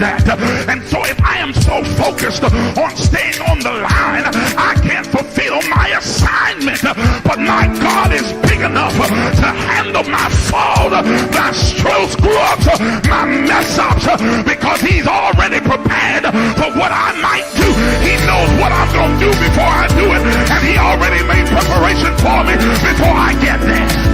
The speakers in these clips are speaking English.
that. And so if I am so focused on staying on the line, I can't fulfill my assignment. But my God is big enough to handle my fault, my strokes, grubs, my mess ups, because he's already prepared for what I might do. He knows what I'm going to do before I do it, and he already made preparation for me before I get there.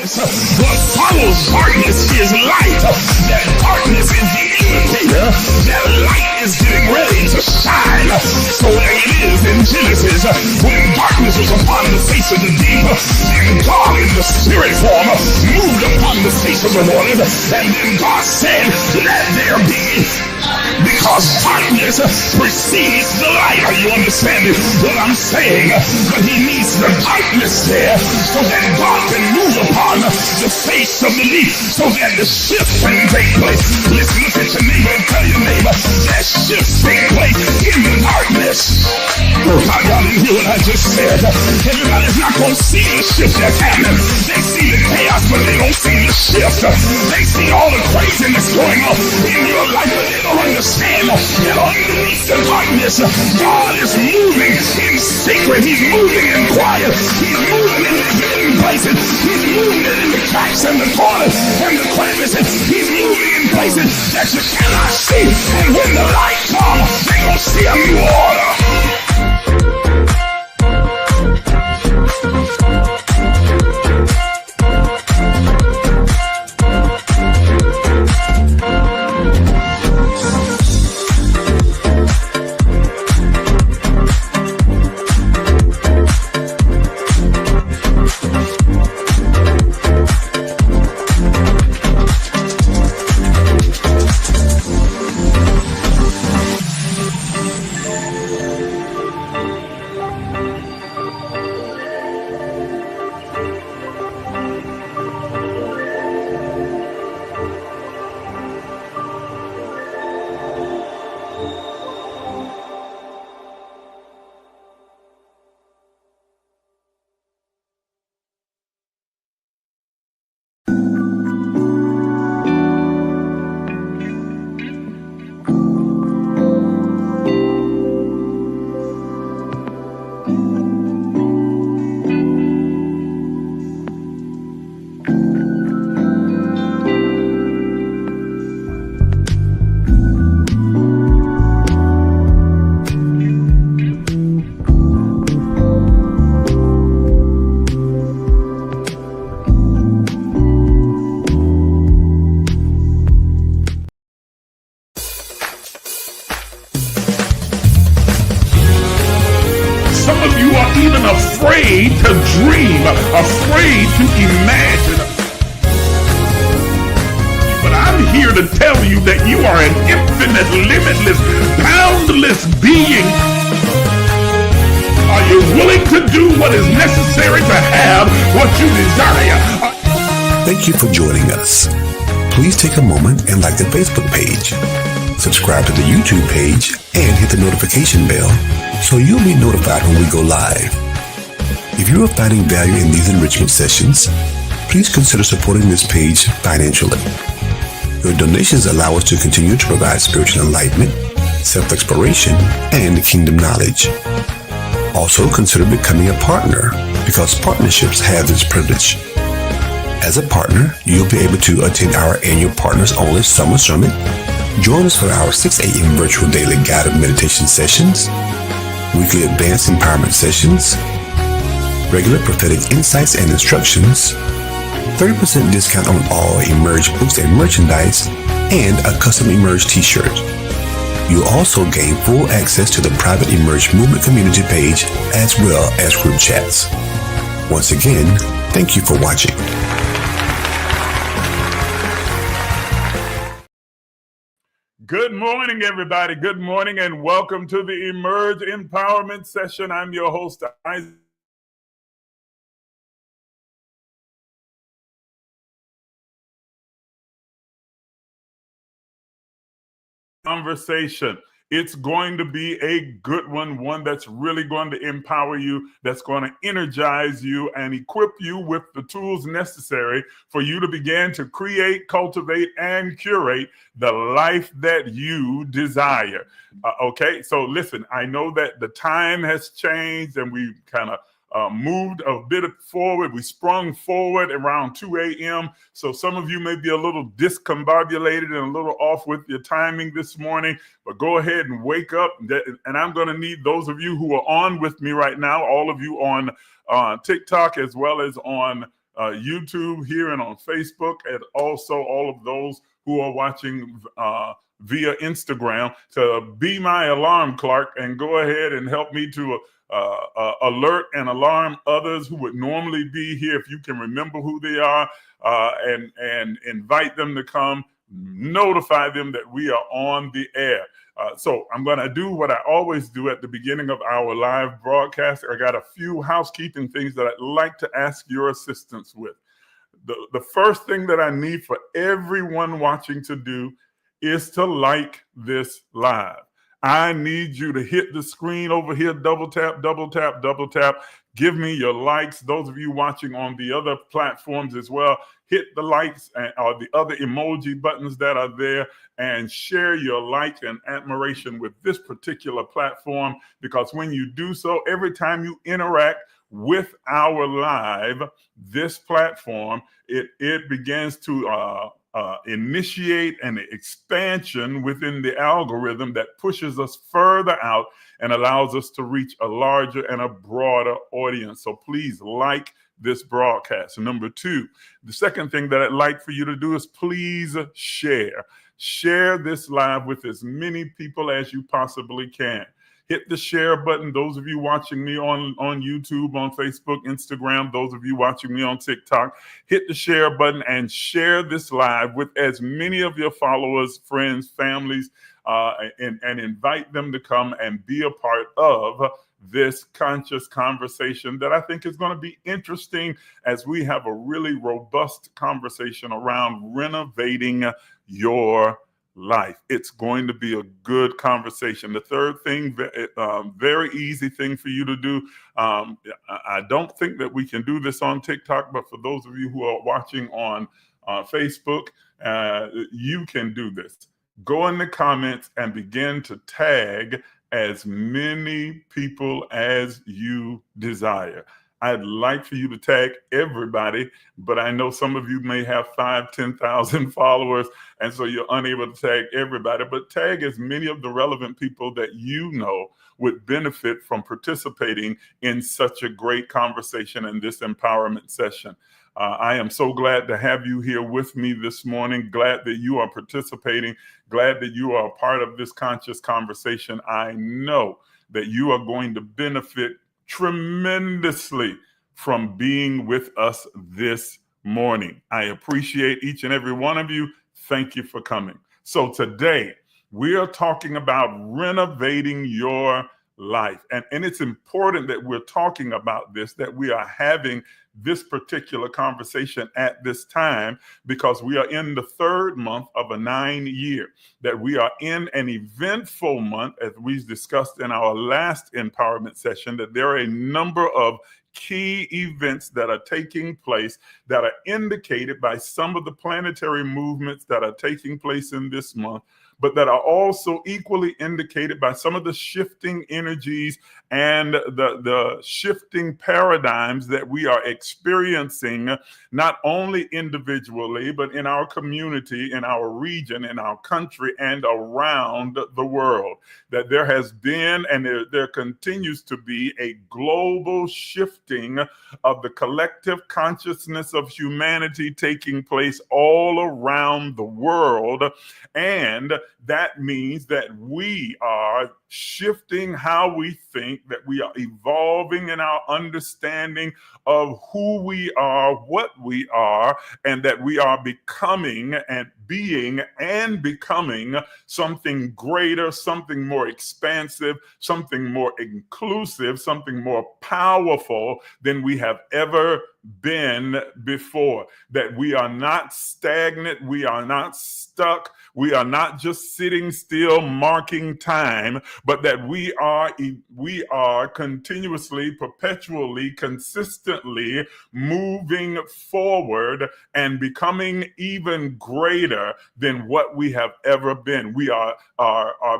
What follows darkness is light. That darkness is the indicator that light is getting ready to shine. So there it is in Genesis, when darkness was upon the face of the deep, and God in the spirit form moved upon the face of the waters, and then God said, let there be. Because darkness precedes the light. Are you understanding what I'm saying? But he needs the darkness there so that God can move upon the face of the deep, so that the shift can take place. Listen, look at your neighbor and tell your neighbor that shift take place in the darkness. Oh God, y'all didn't hear what I just said. Everybody's not going to see the shift that's happening. They see the chaos, but they don't see the shift. They see all the craziness going on in your life, but they don't understand that underneath the darkness, God is moving in secret. He's moving in quiet. He's moving in the hidden places. He's moving in the cracks and the corners and the crevices. He's moving in places that you cannot see. And when the light comes, they're going to see a new order. Afraid to dream, afraid to imagine. But I'm here to tell you that you are an infinite, limitless, boundless being. Are you willing to do what is necessary to have what you desire? Thank you for joining us. Please take a moment and like the Facebook page. Subscribe to the YouTube page and hit the notification bell so you'll be notified when we go live. If you are finding value in these enrichment sessions, please consider supporting this page financially. Your donations allow us to continue to provide spiritual enlightenment, self-exploration, and kingdom knowledge. Also, consider becoming a partner because partnerships have this privilege. As a partner, you'll be able to attend our annual Partners Only Summer Summit, join us for our 6 a.m. virtual daily guided meditation sessions, weekly advanced empowerment sessions, regular prophetic insights and instructions, 30% discount on all Emerge books and merchandise, and a custom Emerge t-shirt. You'll also gain full access to the private Emerge Movement community page as well as group chats. Once again, thank you for watching. Good morning, everybody. Good morning, and welcome to the Emerge Empowerment Session. I'm your host, Isaac. Conversation. It's going to be a good one that's really going to empower you, that's going to energize you and equip you with the tools necessary for you to begin to create, cultivate, and curate the life that you desire. Okay, so listen, I know that the time has changed and we kind of moved a bit forward. We sprung forward around 2 a.m. So some of you may be a little discombobulated and a little off with your timing this morning, but go ahead and wake up. And I'm going to need those of you who are on with me right now, all of you on TikTok as well as on YouTube here and on Facebook, and also all of those who are watching via Instagram, to be my alarm clock and go ahead and help me to alert and alarm others who would normally be here. If you can remember who they are, and invite them to come, notify them that we are on the air. So I'm going to do what I always do at the beginning of our live broadcast. I got a few housekeeping things that I'd like to ask your assistance with. The first thing that I need for everyone watching to do is to like this live. I need you to hit the screen over here, double tap, double tap, double tap. Give me your likes. Those of you watching on the other platforms as well, hit the likes or the other emoji buttons that are there and share your like and admiration with this particular platform, because when you do so, every time you interact with our live, this platform, it begins to initiate an expansion within the algorithm that pushes us further out and allows us to reach a larger and a broader audience. So please like this broadcast. Number two, the second thing that I'd like for you to do is please share. Share this live with as many people as you possibly can. Hit the share button. Those of you watching me on YouTube, on Facebook, Instagram, those of you watching me on TikTok, hit the share button and share this live with as many of your followers, friends, families, and invite them to come and be a part of this conscious conversation that I think is going to be interesting as we have a really robust conversation around renovating your life. It's going to be a good conversation. The third thing, very easy thing for you to do. I don't think that we can do this on TikTok, but for those of you who are watching on Facebook, you can do this. Go in the comments and begin to tag as many people as you desire. I'd like for you to tag everybody, but I know some of you may have 5,000, 10,000 followers, and so you're unable to tag everybody, but tag as many of the relevant people that you know would benefit from participating in such a great conversation in this empowerment session. I am so glad to have you here with me this morning. Glad that you are participating. Glad that you are a part of this conscious conversation. I know that you are going to benefit tremendously from being with us this morning. I appreciate each and every one of you. Thank you for coming. So today we are talking about renovating your life. And it's important that we're talking about this, that we are having this particular conversation at this time, because we are in the third month of a 9-year, that we are in an eventful month, as we discussed in our last empowerment session, that there are a number of key events that are taking place that are indicated by some of the planetary movements that are taking place in this month, but that are also equally indicated by some of the shifting energies and the shifting paradigms that we are experiencing, not only individually, but in our community, in our region, in our country, and around the world. That there has been and there continues to be a global shifting of the collective consciousness of humanity taking place all around the world. And that means that we are shifting how we think, that we are evolving in our understanding of who we are, what we are, and that we are becoming and being and becoming something greater, something more expansive, something more inclusive, something more powerful than we have ever been before. That we are not stagnant, we are not stuck, we are not just sitting still marking time, but that we are continuously, perpetually, consistently moving forward and becoming even greater than what we have ever been. We are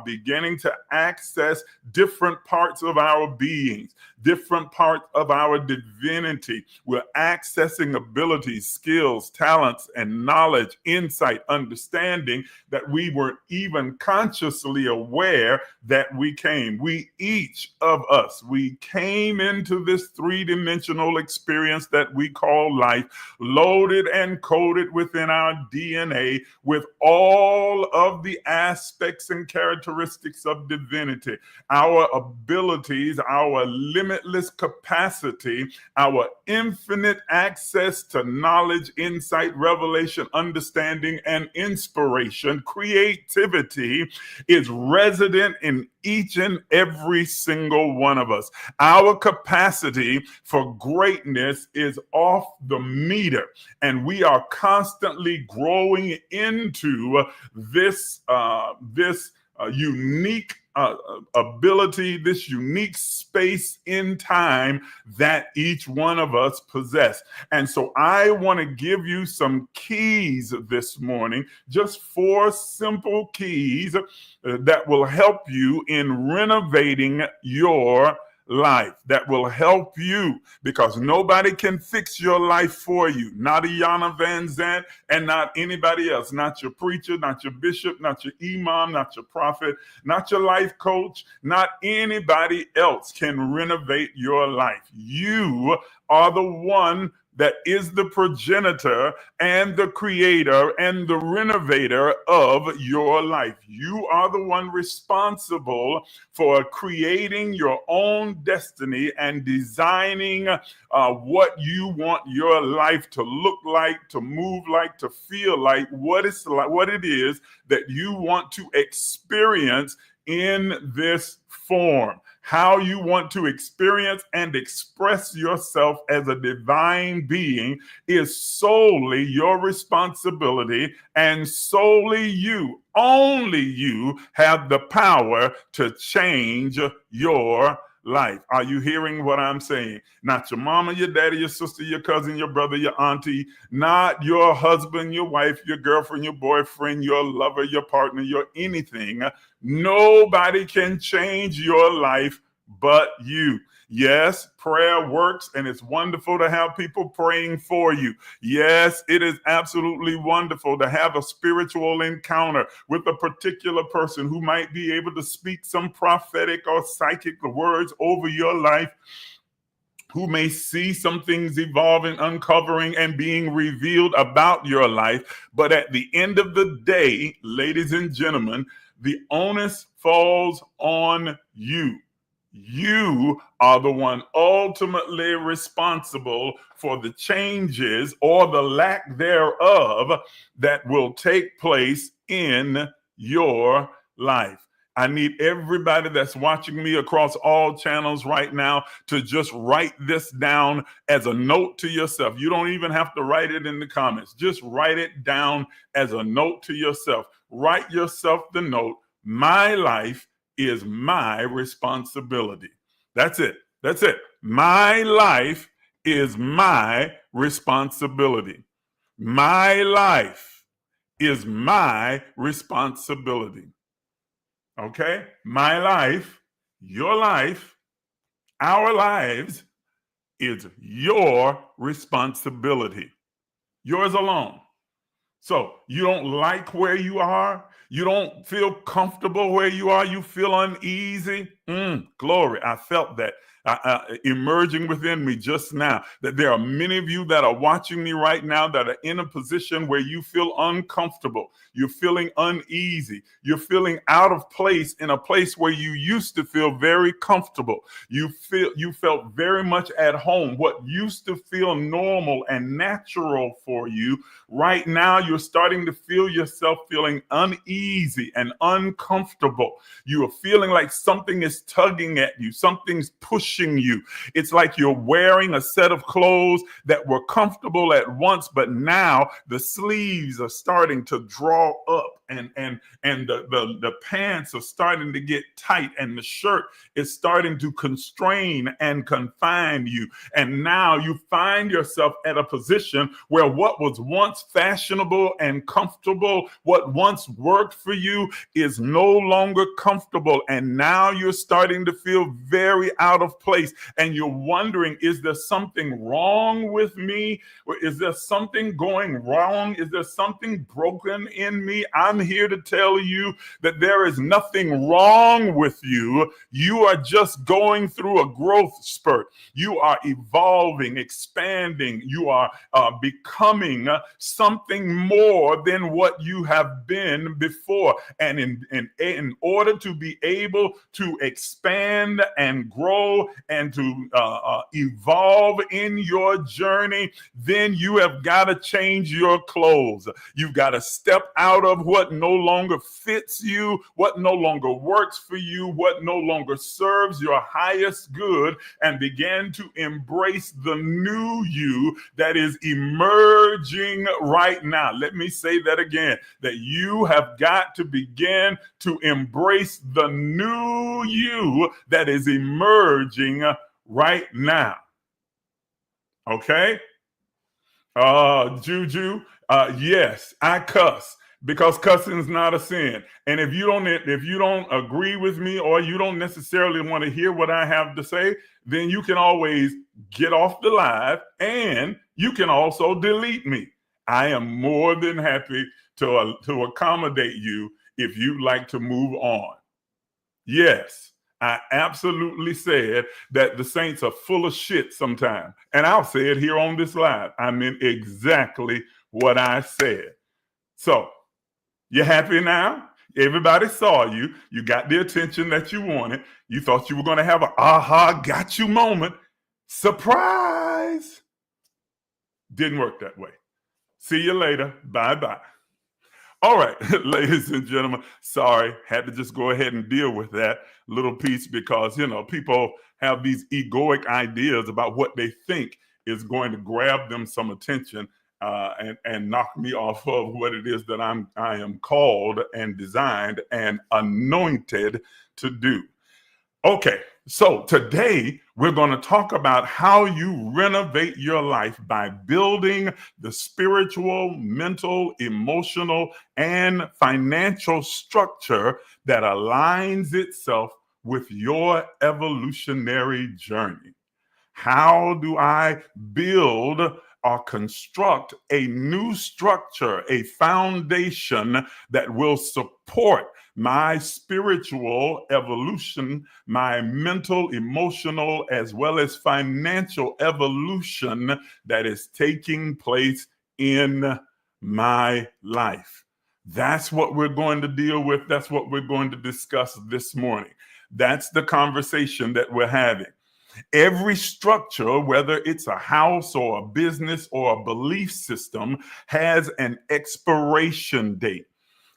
beginning to access different parts of our beings, different parts of our divinity. We're accessing abilities, skills, talents, and knowledge, insight, understanding that we weren't even consciously aware that we came. We, each of us, we came into this three-dimensional experience that we call life, loaded and coded within our DNA with all of the aspects and characteristics of divinity, our abilities, our limitless capacity, our infinite access to knowledge, insight, revelation, understanding, and inspiration. Creativity is resident in each and every single one of us. Our capacity for greatness is off the meter, and we are constantly growing into this unique ability, this unique space in time that each one of us possess. And so I want to give you some keys this morning, just 4 simple keys that will help you in renovating your life, that will help you, because nobody can fix your life for you. Not Iyanla Vanzant and not anybody else. Not your preacher, not your bishop, not your imam, not your prophet, not your life coach, not anybody else can renovate your life. You are the one that is the progenitor and the creator and the renovator of your life. You are the one responsible for creating your own destiny and designing what you want your life to look like, to move like, to feel like, what it is that you want to experience in this form. How you want to experience and express yourself as a divine being is solely your responsibility, and solely you, only you, have the power to change your life. Are you hearing what I'm saying? Not your mama, your daddy, your sister, your cousin, your brother, your auntie, not your husband, your wife, your girlfriend, your boyfriend, your lover, your partner, your anything. Nobody can change your life but you. Yes, prayer works, and it's wonderful to have people praying for you. Yes, it is absolutely wonderful to have a spiritual encounter with a particular person who might be able to speak some prophetic or psychic words over your life, who may see some things evolving, uncovering, and being revealed about your life. But at the end of the day, ladies and gentlemen, the onus falls on you. You are the one ultimately responsible for the changes or the lack thereof that will take place in your life. I need everybody that's watching me across all channels right now to just write this down as a note to yourself. You don't even have to write it in the comments. Just write it down as a note to yourself. Write yourself the note: my life is my responsibility. That's it. That's it. My life is my responsibility. My life is my responsibility. Okay? My life, your life, our lives is your responsibility. Yours alone. So you don't like where you are. You don't feel comfortable where you are. You feel uneasy. Glory. I felt that emerging within me just now, that there are many of you that are watching me right now that are in a position where you feel uncomfortable. You're feeling uneasy. You're feeling out of place in a place where you used to feel very comfortable. You felt very much at home. What used to feel normal and natural for you, right now you're starting to feel yourself feeling uneasy and uncomfortable. You are feeling like something is tugging at you, something's pushing you. It's like you're wearing a set of clothes that were comfortable at once, but now the sleeves are starting to draw up, and the pants are starting to get tight, and the shirt is starting to constrain and confine you. And now you find yourself at a position where what was once fashionable and comfortable, what once worked for you, is no longer comfortable. And now you're starting to feel very out of place. And you're wondering, is there something wrong with me? Or is there something going wrong? Is there something broken in me? I'm here to tell you that there is nothing wrong with you. You are just going through a growth spurt. You are evolving, expanding. You are becoming something more than what you have been before. And in order to be able to expand and grow and to evolve in your journey, then you have got to change your clothes. You've got to step out of what no longer fits you, what no longer works for you, what no longer serves your highest good, and begin to embrace the new you that is emerging right now. Let me say that again, that you have got to begin to embrace the new you that is emerging right now. Okay? Juju, yes, I cuss because cussing is not a sin. And if you don't agree with me, or you don't necessarily want to hear what I have to say, then you can always get off the live, and you can also delete me. I am more than happy to accommodate you if you'd like to move on. Yes, I absolutely said that the saints are full of shit sometimes. And I'll say it here on this live. I meant exactly what I said. So, you happy now? Everybody saw you. You got the attention that you wanted. You thought you were going to have an aha, got you moment. Surprise! Didn't work that way. See you later. Bye-bye. All right, ladies and gentlemen, sorry, had to just go ahead and deal with that little piece because, people have these egoic ideas about what they think is going to grab them some attention and knock me off of what it is that I am called and designed and anointed to do. Okay, so today we're going to talk about how you renovate your life by building the spiritual, mental, emotional, and financial structure that aligns itself with your evolutionary journey. How do I build or construct a new structure, a foundation that will support my spiritual evolution, my mental, emotional, as well as financial evolution that is taking place in my life? That's what we're going to deal with. That's what we're going to discuss this morning. That's the conversation that we're having. Every structure, whether it's a house or a business or a belief system, has an expiration date.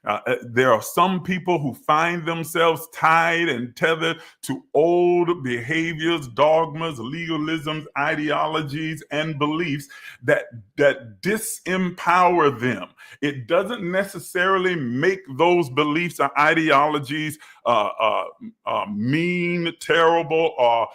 There are some people who find themselves tied and tethered to old behaviors, dogmas, legalisms, ideologies, and beliefs that disempower them. It doesn't necessarily make those beliefs or ideologies mean, terrible, or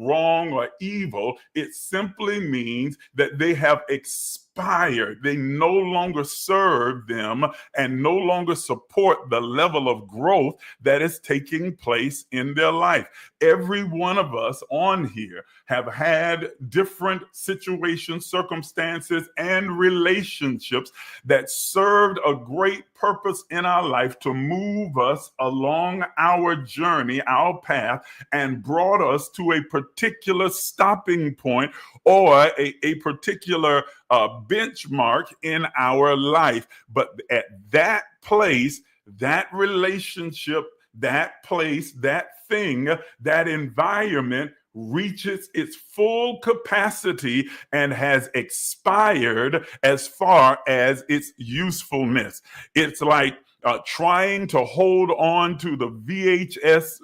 wrong or evil. It simply means that they have expired. They no longer serve them and no longer support the level of growth that is taking place in their life. Every one of us on here have had different situations, circumstances, and relationships that served a great purpose in our life to move us along our journey, our path, and brought us to a particular stopping point or a particular benchmark in our life. But at that place, that relationship, that place, that thing, that environment reaches its full capacity and has expired as far as its usefulness. It's like trying to hold on to the VHS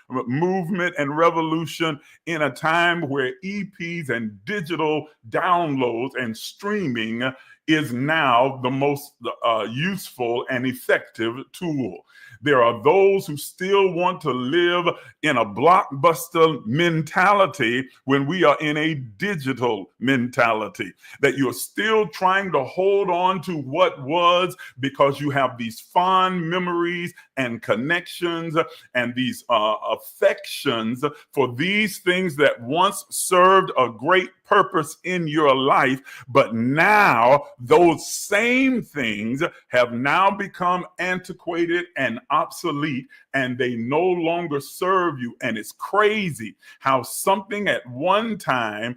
movement and revolution in a time where EPs and digital downloads and streaming is now the most useful and effective tool. There are those who still want to live in a blockbuster mentality when we are in a digital mentality, that you're still trying to hold on to what was because you have these fond memories and connections and these affections for these things that once served a great purpose in your life, but now those same things have now become antiquated and obsolete, and they no longer serve you. And it's crazy how something at one time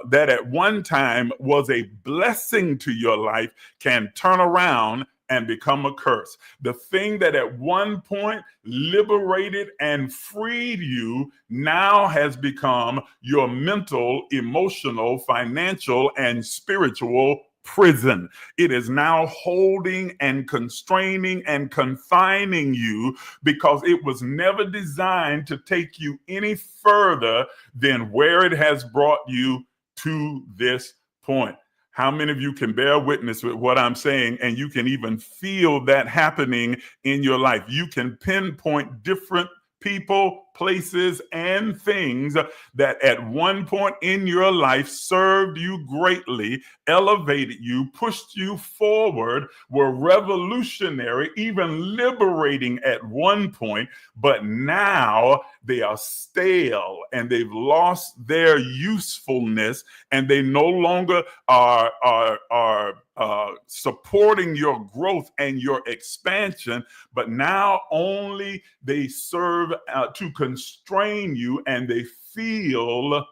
that at one time was a blessing to your life can turn around and become a curse. The thing that at one point liberated and freed you now has become your mental, emotional, financial, and spiritual prison. It is now holding and constraining and confining you because it was never designed to take you any further than where it has brought you to this point. How many of you can bear witness with what I'm saying, and you can even feel that happening in your life? You can pinpoint different people, places, and things that at one point in your life served you greatly, elevated you, pushed you forward, were revolutionary, even liberating at one point, but now they are stale and they've lost their usefulness, and they no longer are supporting your growth and your expansion, but now only they serve to constrain you, and they feel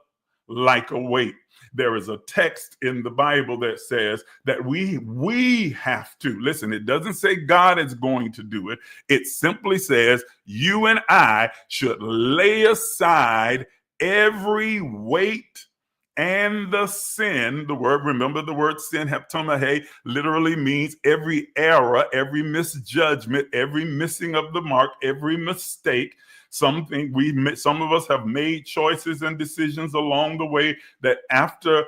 like a weight. There is a text in the Bible that says that we have to listen. It doesn't say God is going to do it. It simply says you and I should lay aside every weight and the sin. Remember the word sin, heptomai, literally means every error, every misjudgment, every missing of the mark, every mistake. Some of us have made choices and decisions along the way that after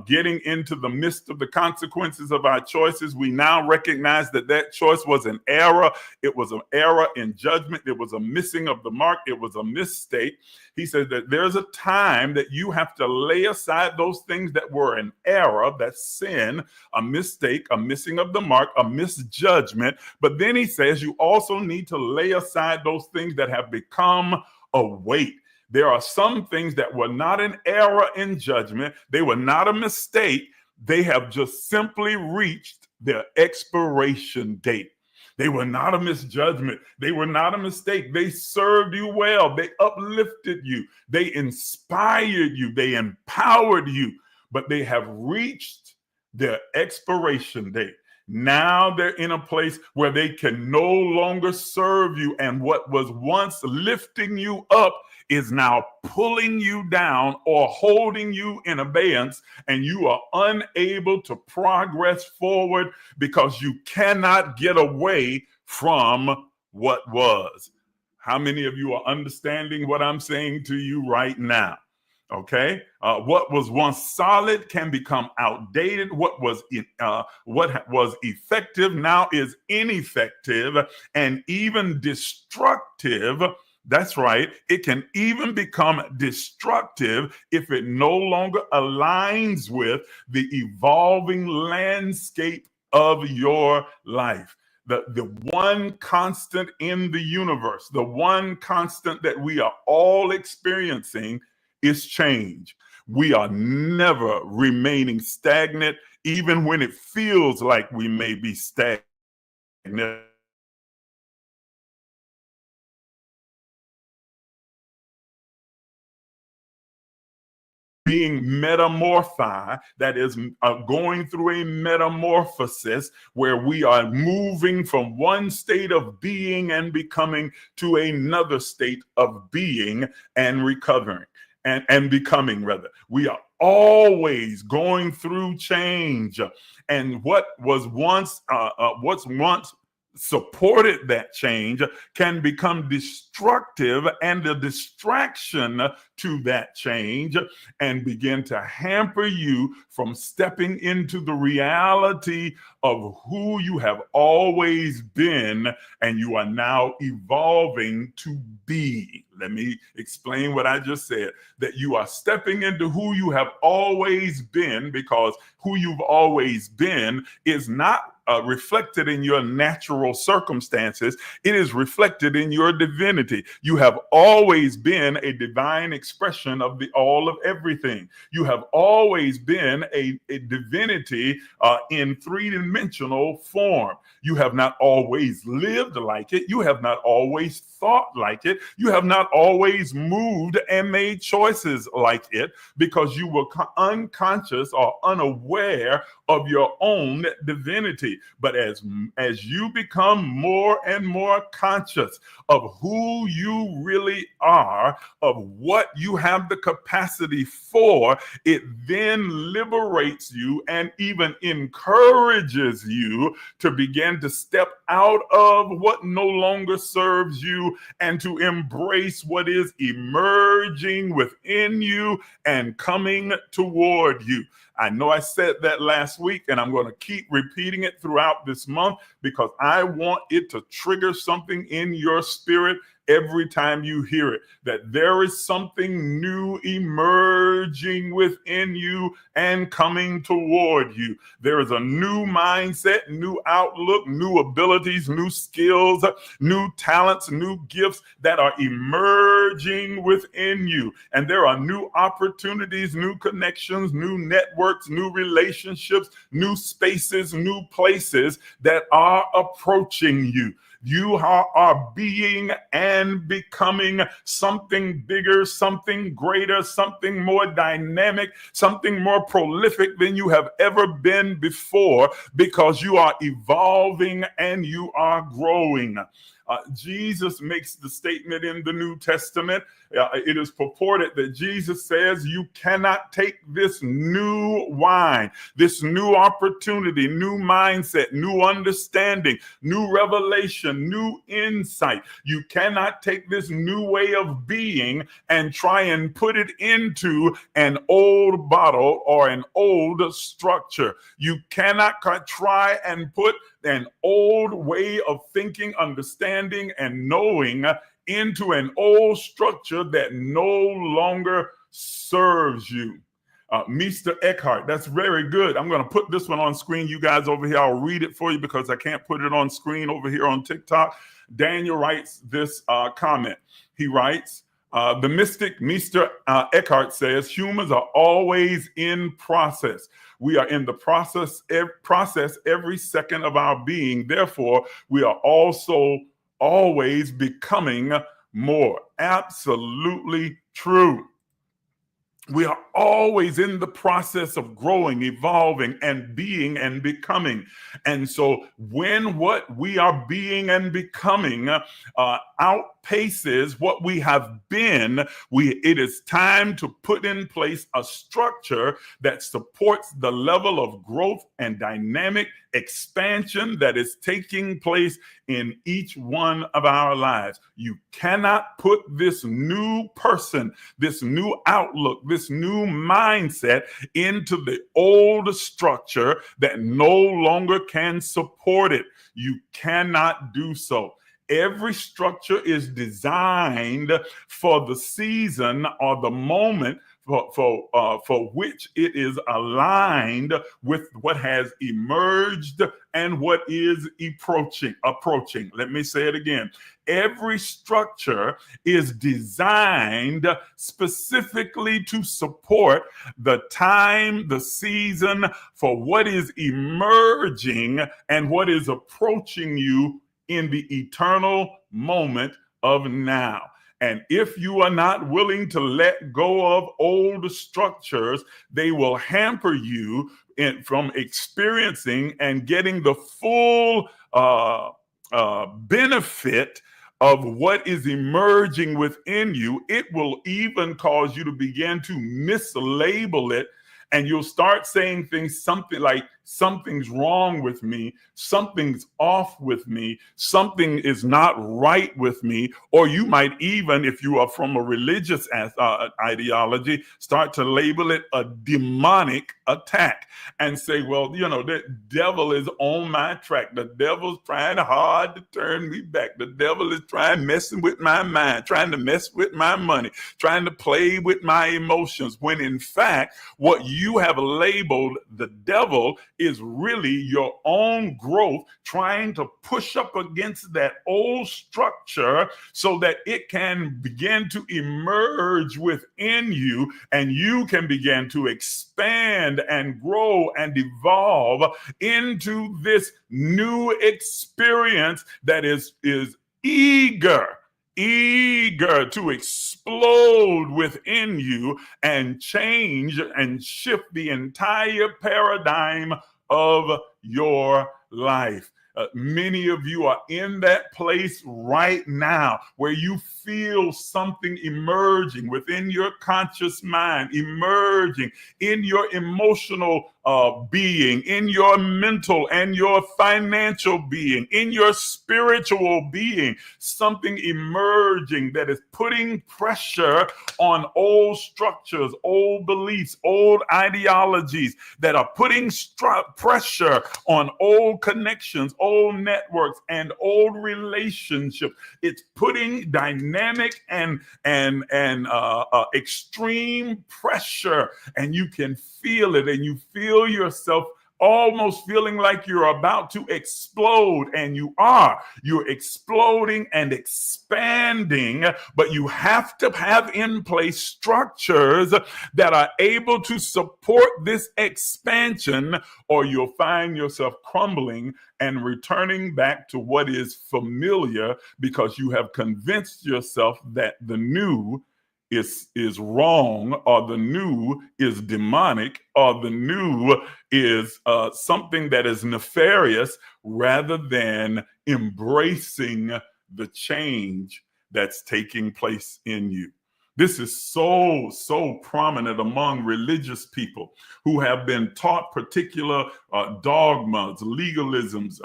getting into the midst of the consequences of our choices, we now recognize that choice was an error. It was an error in judgment. It was a missing of the mark. It was a mistake. He says that there's a time that you have to lay aside those things that were an error, that's sin, a mistake, a missing of the mark, a misjudgment. But then he says you also need to lay aside those things that have become a weight. There are some things that were not an error in judgment. They were not a mistake. They have just simply reached their expiration date. They were not a misjudgment. They were not a mistake. They served you well. They uplifted you. They inspired you. They empowered you. But they have reached their expiration date. Now they're in a place where they can no longer serve you. And what was once lifting you up is now pulling you down or holding you in abeyance, and you are unable to progress forward because you cannot get away from what was. How many of you are understanding what I'm saying to you right now? Okay, what was once solid can become outdated. What was effective now is ineffective and even destructive. That's right. It can even become destructive if it no longer aligns with the evolving landscape of your life. The one constant in the universe, the one constant that we are all experiencing is change. We are never remaining stagnant, even when it feels like we may be stagnant. Being metamorphized, that is going through a metamorphosis where we are moving from one state of being and becoming to another state of being and recovering and becoming, rather. We are always going through change. And what's once supported that change can become destructive and a distraction to that change and begin to hamper you from stepping into the reality of who you have always been and you are now evolving to be. Let me explain what I just said, that you are stepping into who you have always been, because who you've always been is not reflected in your natural circumstances. It is reflected in your divinity. You have always been a divine expression of the all of everything. You have always been a divinity in three-dimensional form. You have not always lived like it. You have not always thought like it. You have not always moved and made choices like it, because you were unconscious or unaware of your own divinity. But as you become more and more conscious of who you really are, of what you have the capacity for, it then liberates you and even encourages you to begin to step out of what no longer serves you and to embrace what is emerging within you and coming toward you. I know I said that last week, and I'm going to keep repeating it throughout this month because I want it to trigger something in your spirit every time you hear it, that there is something new emerging within you and coming toward you. There is a new mindset, new outlook, new abilities, new skills, new talents, new gifts that are emerging within you. And there are new opportunities, new connections, new networks, new relationships, new spaces, new places that are approaching you. You are being and becoming something bigger, something greater, something more dynamic, something more prolific than you have ever been before, because you are evolving and you are growing. Jesus makes the statement in the New Testament. It is purported that Jesus says, you cannot take this new wine, this new opportunity, new mindset, new understanding, new revelation, new insight. You cannot take this new way of being and try and put it into an old bottle or an old structure. You cannot try and put an old way of thinking, understanding, and knowing into an old structure that no longer serves you. Mr. Eckhart, that's very good. I'm going to put this one on screen. You guys over here, I'll read it for you because I can't put it on screen over here on TikTok. Daniel writes this comment. He writes, the mystic Mr. Eckhart says, humans are always in process. We are in the process every second of our being. Therefore, we are also always becoming more. Absolutely true. We are always in the process of growing, evolving, and being and becoming. And so when what we are being and becoming outpaces what we have been, it is time to put in place a structure that supports the level of growth and dynamic expansion that is taking place in each one of our lives. You cannot put this new person, this new outlook, this new mindset into the old structure that no longer can support it. You cannot do so. Every structure is designed for the season or the moment for which it is aligned with what has emerged and what is approaching. Let me say it again. Every structure is designed specifically to support the time, the season for what is emerging and what is approaching you in the eternal moment of now. And if you are not willing to let go of old structures, they will hamper you from experiencing and getting the full benefit of what is emerging within you. It will even cause you to begin to mislabel it. And you'll start saying things, something like, something's wrong with me, something's off with me, something is not right with me. Or you might even, if you are from a religious ideology, start to label it a demonic attack and say, well, the devil is on my track. The devil's trying hard to turn me back. The devil is messing with my mind, trying to mess with my money, trying to play with my emotions, when in fact, what you have labeled the devil is really your own growth trying to push up against that old structure so that it can begin to emerge within you and you can begin to expand and grow and evolve into this new experience that is eager to explode within you and change and shift the entire paradigm of your life. Many of you are in that place right now where you feel something emerging within your conscious mind, emerging in your emotional being, in your mental and your financial being, in your spiritual being, something emerging that is putting pressure on old structures, old beliefs, old ideologies that are putting pressure on old connections, old networks, and old relationships. It's putting dynamic and extreme pressure, and you can feel it, and you feel yourself almost feeling like you're about to explode, and you're exploding and expanding, but you have to have in place structures that are able to support this expansion, or you'll find yourself crumbling and returning back to what is familiar because you have convinced yourself that the new is wrong, or the new is demonic, or the new is something that is nefarious, rather than embracing the change that's taking place in you. This is so prominent among religious people who have been taught particular dogmas, legalisms,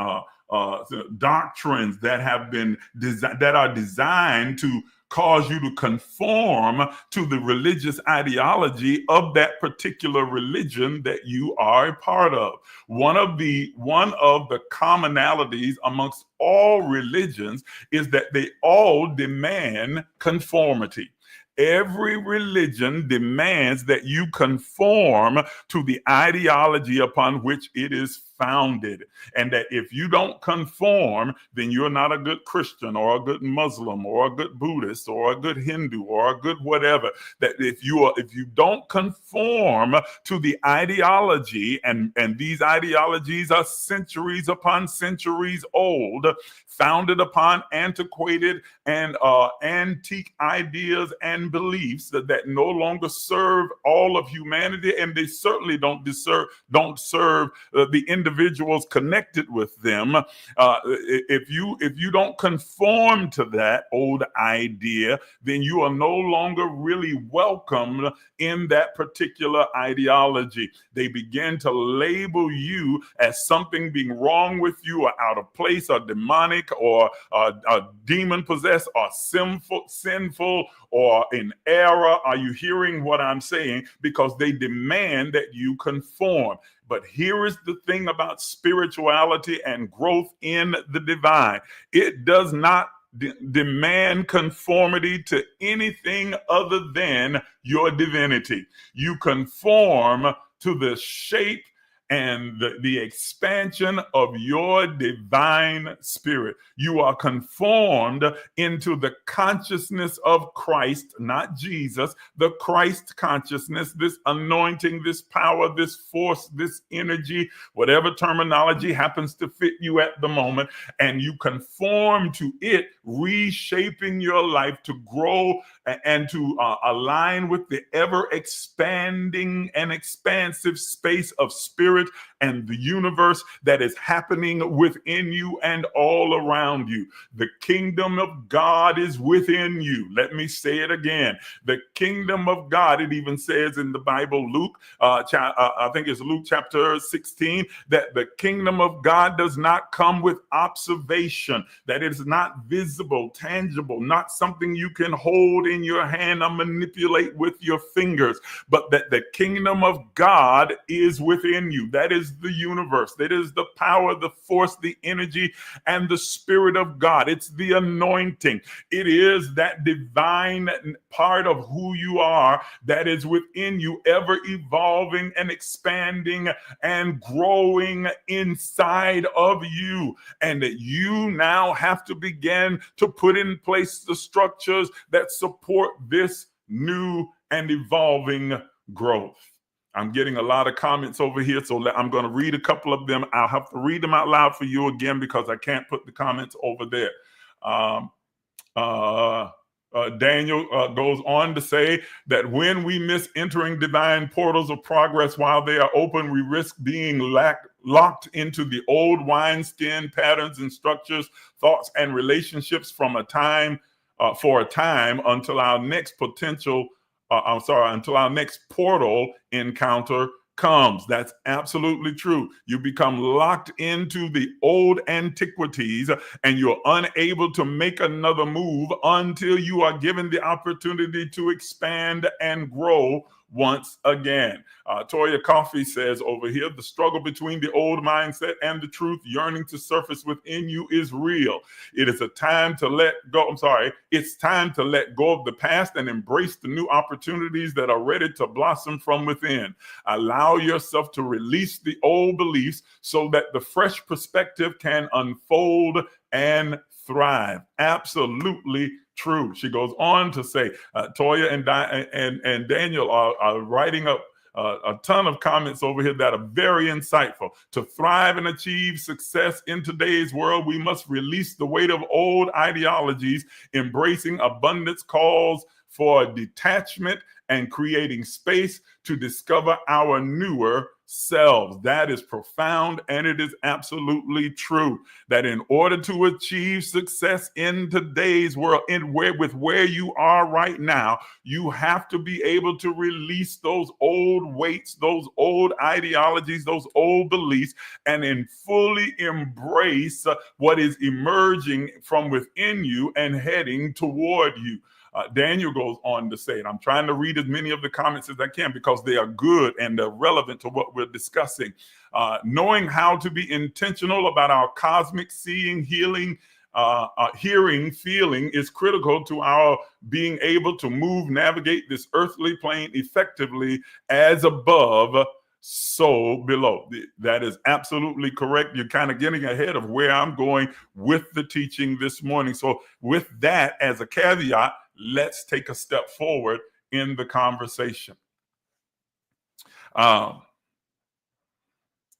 doctrines that have been that are designed to cause you to conform to the religious ideology of that particular religion that you are a part of. One of the commonalities amongst all religions is that they all demand conformity. Every religion demands that you conform to the ideology upon which it is founded. And that if you don't conform, then you're not a good Christian or a good Muslim or a good Buddhist or a good Hindu or a good whatever. That if you don't conform to the ideology, and these ideologies are centuries upon centuries old, founded upon antiquated and antique ideas and beliefs that no longer serve all of humanity, and they certainly don't serve the individuals connected with them. If you don't conform to that old idea, then you are no longer really welcomed in that particular ideology. They begin to label you as something being wrong with you, or out of place, or demonic, or demon possessed, or sinful, or in error. Are you hearing what I'm saying? Because they demand that you conform. But here is the thing about spirituality and growth in the divine. It does not demand conformity to anything other than your divinity. You conform to the shape and the expansion of your divine spirit. You are conformed into the consciousness of Christ, not Jesus, the Christ consciousness, this anointing, this power, this force, this energy, whatever terminology happens to fit you at the moment, and you conform to it, reshaping your life to grow and to align with the ever expanding and expansive space of spirit and the universe that is happening within you and all around you. The kingdom of God is within you. Let me say it again. The kingdom of God, it even says in the Bible, Luke, I think it's Luke chapter 16, that the kingdom of God does not come with observation, that it is not visible, tangible, not something you can hold in your hand or manipulate with your fingers, but that the kingdom of God is within you. That is the universe. That is the power, the force, the energy, and the spirit of God. It's the anointing. It is that divine part of who you are that is within you, ever evolving and expanding and growing inside of you. And that you now have to begin to put in place the structures that support this new and evolving growth. I'm getting a lot of comments over here, so I'm going to read a couple of them. I'll have to read them out loud for you again because I can't put the comments over there. Daniel goes on to say that when we miss entering divine portals of progress while they are open, we risk being locked into the old wineskin patterns and structures, thoughts, and relationships for a time until our next until our next portal encounter comes. That's absolutely true. You become locked into the old antiquities and you're unable to make another move until you are given the opportunity to expand and grow once again. Toya Coffee says over here, the struggle between the old mindset and the truth yearning to surface within you is real. It is a time to let go. It's time to let go of the past and embrace the new opportunities that are ready to blossom from within. Allow yourself to release the old beliefs so that the fresh perspective can unfold and thrive. Absolutely true. She goes on to say, Toya and Daniel are writing up a ton of comments over here that are very insightful. To thrive and achieve success in today's world, we must release the weight of old ideologies. Embracing abundance calls for detachment and creating space to discover our newer selves. That is profound, and it is absolutely true that in order to achieve success in today's world, with where you are right now, you have to be able to release those old weights, those old ideologies, those old beliefs, and fully embrace what is emerging from within you and heading toward you. Daniel goes on to say, and I'm trying to read as many of the comments as I can because they are good and they're relevant to what we're discussing. Knowing how to be intentional about our cosmic seeing, healing, hearing, feeling is critical to our being able to navigate this earthly plane effectively as above, so below. That is absolutely correct. You're kind of getting ahead of where I'm going with the teaching this morning. So with that as a caveat, let's take a step forward in the conversation.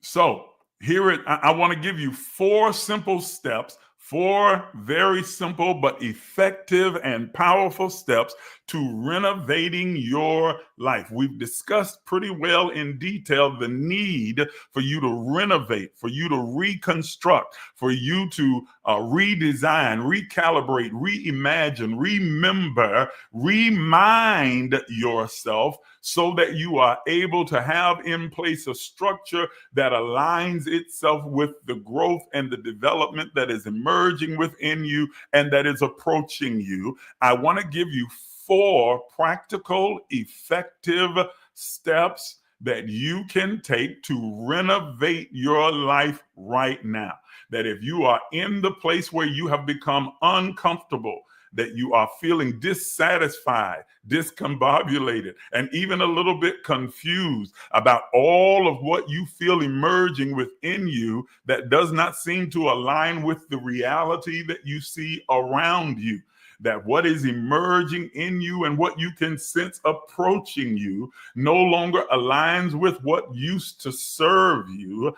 So here I want to give you 4 simple steps, 4 very simple but effective and powerful steps to renovating your life. We've discussed pretty well in detail the need for you to renovate, for you to reconstruct, for you to redesign, recalibrate, reimagine, remember, remind yourself so that you are able to have in place a structure that aligns itself with the growth and the development that is emerging within you and that is approaching you. I want to give you 4 practical, effective steps that you can take to renovate your life right now. That if you are in the place where you have become uncomfortable, that you are feeling dissatisfied, discombobulated, and even a little bit confused about all of what you feel emerging within you that does not seem to align with the reality that you see around you. That what is emerging in you and what you can sense approaching you no longer aligns with what used to serve you.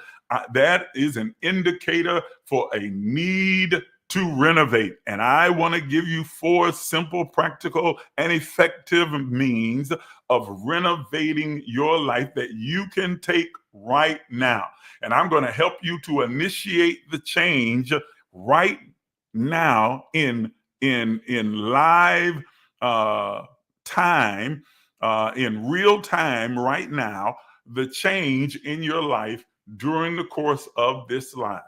That is an indicator for a need to renovate. And I want to give you 4 simple, practical, and effective means of renovating your life that you can take right now. And I'm going to help you to initiate the change right now in live time, in real time right now, the change in your life during the course of this live.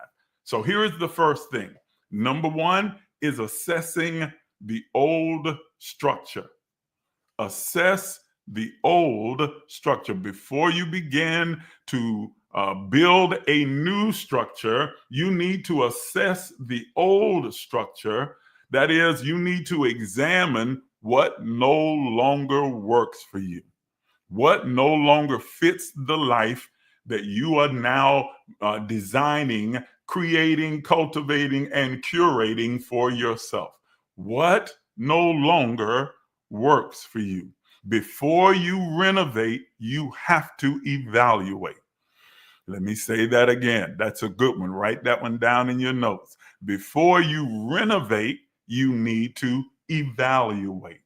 So here is the first thing. Number 1 is assessing the old structure. Assess the old structure. Before you begin to build a new structure, you need to assess the old structure. That is, you need to examine what no longer works for you, what no longer fits the life that you are now designing, creating, cultivating, and curating for yourself. What no longer works for you. Before you renovate, you have to evaluate. Let me say that again. That's a good one. Write that one down in your notes. Before you renovate, you need to evaluate.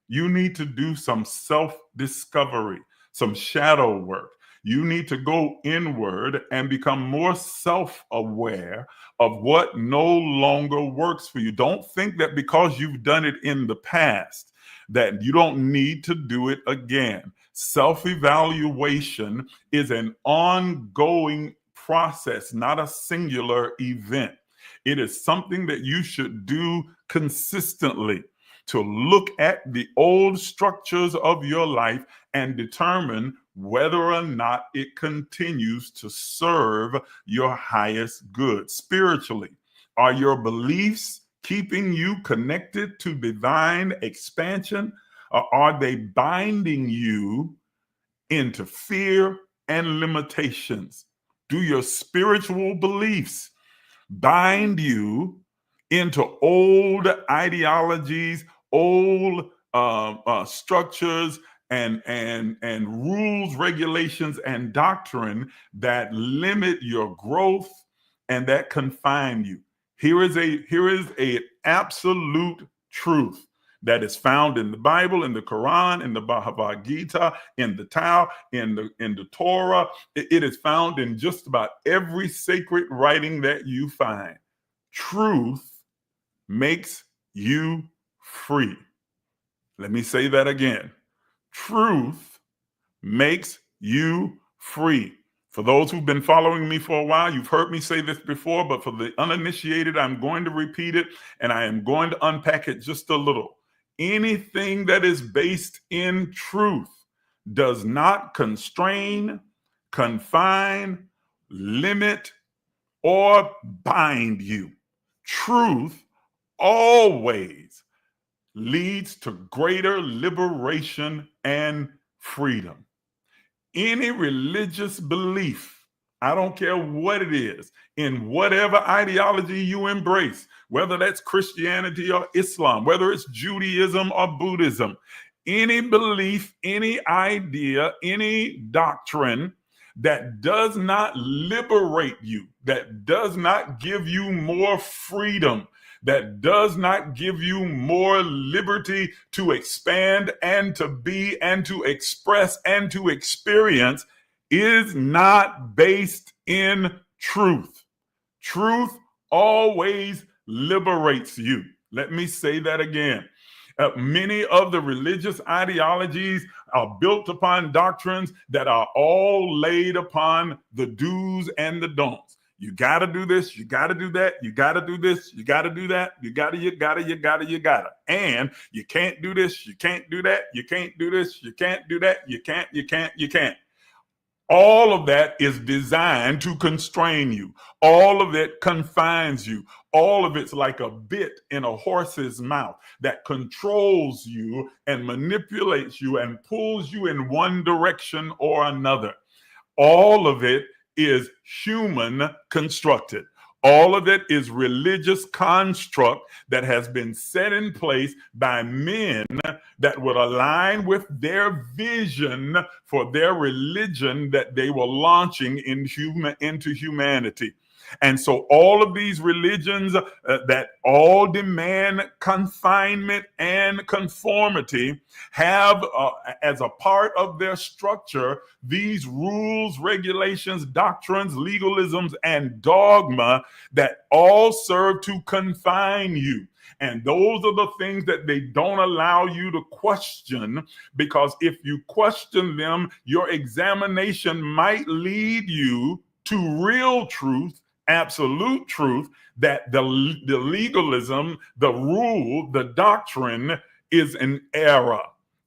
You need to do some self-discovery, some shadow work. You need to go inward and become more self-aware of what no longer works for you. Don't think that because you've done it in the past, that you don't need to do it again. Self-evaluation is an ongoing process, not a singular event. It is something that you should do consistently, to look at the old structures of your life and determine whether or not it continues to serve your highest good spiritually. Are your beliefs keeping you connected to divine expansion, or are they binding you into fear and limitations? Do your spiritual beliefs bind you into old ideologies, old structures, and rules, regulations, and doctrine that limit your growth and that confine you? Here is a absolute truth that is found in the Bible, in the Quran, in the Bhagavad Gita, in the Tao, in the Torah. It is found in just about every sacred writing that you find. Truth makes you free. Let me say that again. Truth makes you free. For those who've been following me for a while, you've heard me say this before, but for the uninitiated, I'm going to repeat it, and I am going to unpack it just a little. Anything that is based in truth does not constrain, confine, limit, or bind you. Truth always leads to greater liberation and freedom. Any religious belief, I don't care what it is, in whatever ideology you embrace, whether that's Christianity or Islam, whether it's Judaism or Buddhism, any belief, any idea, any doctrine that does not liberate you, that does not give you more freedom, that does not give you more liberty to expand and to be and to express and to experience, is not based in truth. Truth always liberates you. Let me say that again. Many of the religious ideologies are built upon doctrines that are all laid upon the do's and the don'ts. You got to do this, you got to do that, you got to do this, you got to do that, you got to. And you can't do this, you can't do that, you can't do this, you can't do that, you can't. All of that is designed to constrain you. All of it confines you. All of it's like a bit in a horse's mouth that controls you and manipulates you and pulls you in one direction or another. All of it is human constructed. All of it is religious construct that has been set in place by men that would align with their vision for their religion that they were launching into humanity. And so all of these religions that all demand confinement and conformity have as a part of their structure these rules, regulations, doctrines, legalisms, and dogma that all serve to confine you. And those are the things that they don't allow you to question, because if you question them, your examination might lead you to real truth, absolute truth, that the legalism, the rule, the doctrine is an error.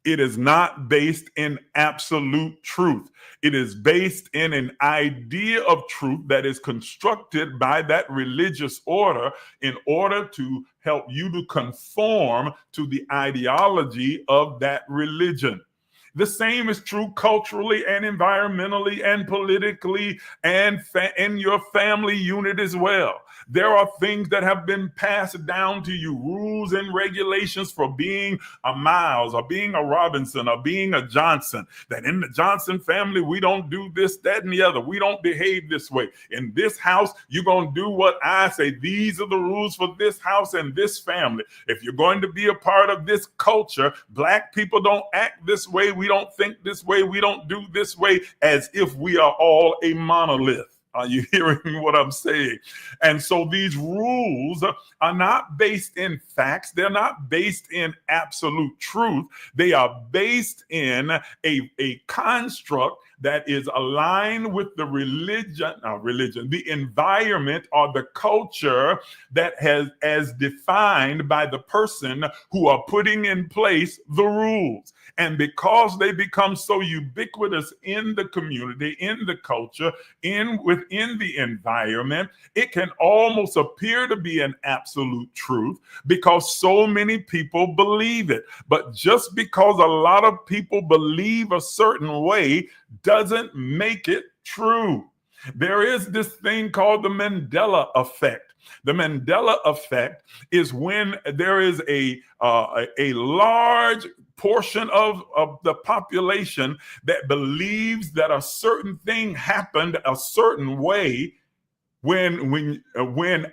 It is not based in absolute truth. It is based in an idea of truth that is constructed by that religious order in order to help you to conform to the ideology of that religion. The same is true culturally and environmentally and politically and in your family unit as well. There are things that have been passed down to you, rules and regulations for being a Miles or being a Robinson or being a Johnson, that in the Johnson family, we don't do this, that, and the other. We don't behave this way. In this house, you're going to do what I say. These are the rules for this house and this family. If you're going to be a part of this culture, Black people don't act this way. We don't think this way. We don't do this way, as if we are all a monolith. Are you hearing what I'm saying? And so these rules are not based in facts. They're not based in absolute truth. They are based in a construct that is aligned with the the environment or the culture that has as defined by the person who are putting in place the rules. And because they become so ubiquitous in the community, in the culture, within the environment, it can almost appear to be an absolute truth because so many people believe it. But just because a lot of people believe a certain way doesn't make it true. There is this thing called the Mandela effect. The Mandela effect is when there is a large portion of the population that believes that a certain thing happened a certain way, when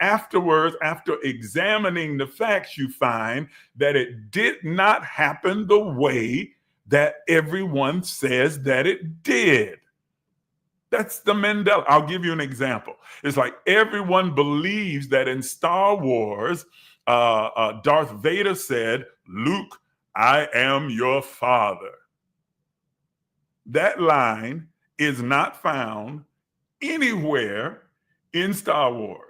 afterwards, after examining the facts, you find that it did not happen the way that everyone says that it did. That's the Mandela. I'll give you an example. It's like everyone believes that in Star Wars, Darth Vader said, "Luke, I am your father." That line is not found anywhere in Star Wars.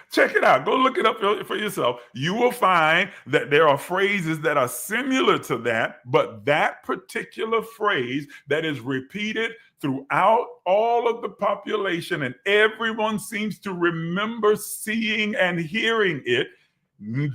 Check it out. Go look it up for yourself. You will find that there are phrases that are similar to that, but that particular phrase that is repeated throughout all of the population and everyone seems to remember seeing and hearing it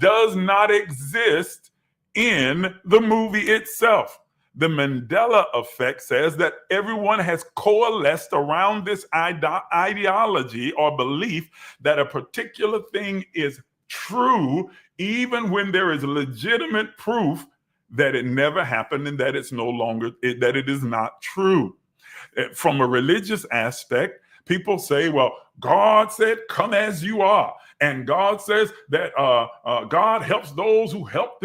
does not exist in the movie itself. The Mandela effect says that everyone has coalesced around this ideology or belief that a particular thing is true, even when there is legitimate proof that it never happened and that it's no longer, that it is not true. From a religious aspect, people say, well, God said, come as you are. And God says that God helps those who help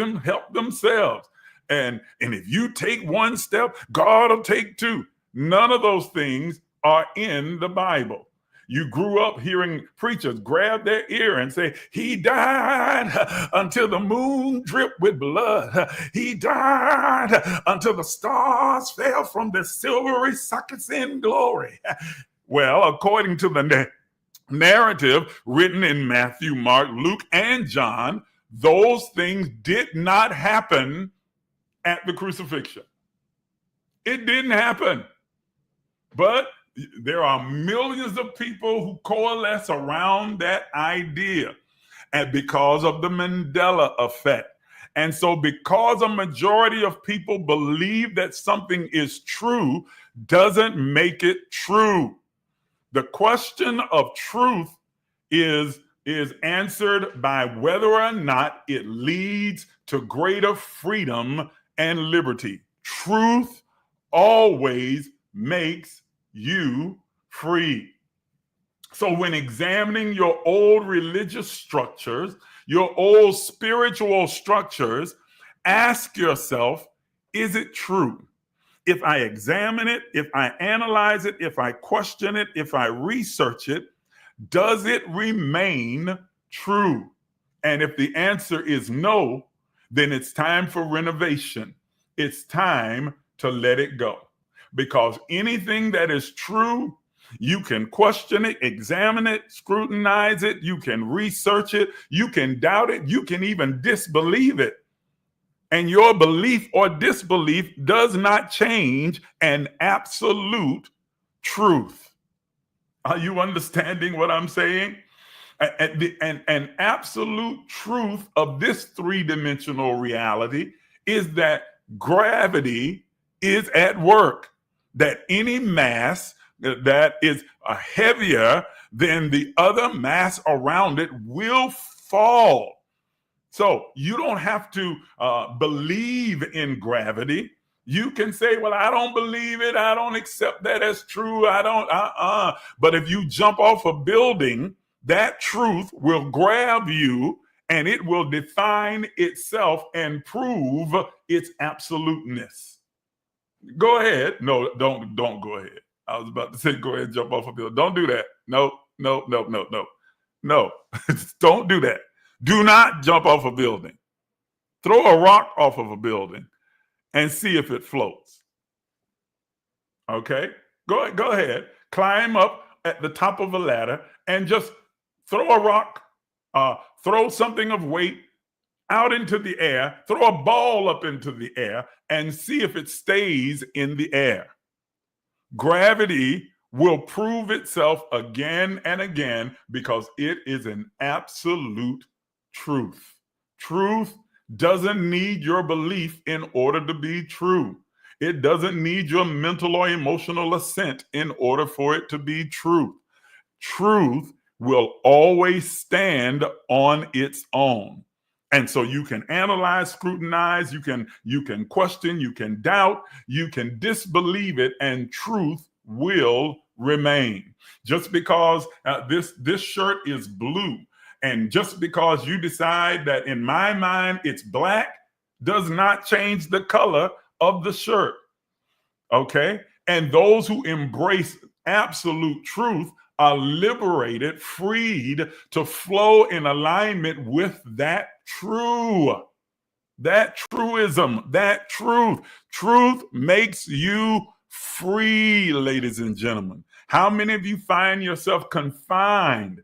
themselves. And if you take one step, God will take two. None of those things are in the Bible. You grew up hearing preachers grab their ear and say, he died until the moon dripped with blood. He died until the stars fell from the silvery sockets in glory. Well, according to the narrative written in Matthew, Mark, Luke, and John, those things did not happen at the crucifixion. It didn't happen. But there are millions of people who coalesce around that idea, and because of the Mandela effect. And so because a majority of people believe that something is true doesn't make it true. The question of truth is answered by whether or not it leads to greater freedom and liberty. Truth always makes you free. So when examining your old religious structures, your old spiritual structures, ask yourself, is it true? If I examine it, if I analyze it, if I question it, if I research it, does it remain true? And if the answer is no, then it's time for renovation. It's time to let it go. Because anything that is true, you can question it, examine it, scrutinize it, you can research it, you can doubt it, you can even disbelieve it. And your belief or disbelief does not change an absolute truth. Are you understanding what I'm saying? An absolute truth of this three-dimensional reality is that gravity is at work, that any mass that is heavier than the other mass around it will fall. So you don't have to believe in gravity. You can say, well, I don't believe it. I don't accept that as true. I don't, But if you jump off a building, that truth will grab you and it will define itself and prove its absoluteness. Go ahead. No, don't go ahead. I was about to say, go ahead and jump off a building. Don't do that. No. Don't do that. Do not jump off a building. Throw a rock off of a building and see if it floats. Okay? Go ahead. Climb up at the top of a ladder and just throw a rock, throw something of weight out into the air, throw a ball up into the air and see if it stays in the air. Gravity will prove itself again and again because it is an absolute truth. Truth doesn't need your belief in order to be true. It doesn't need your mental or emotional assent in order for it to be true. Truth will always stand on its own. And so you can analyze, scrutinize, you can question, you can doubt, you can disbelieve it, and truth will remain. Just because this shirt is blue, and just because you decide that in my mind it's black, does not change the color of the shirt. Okay? And those who embrace absolute truth are liberated, freed to flow in alignment with that truism, that truth. Truth makes you free, ladies and gentlemen. How many of you find yourself confined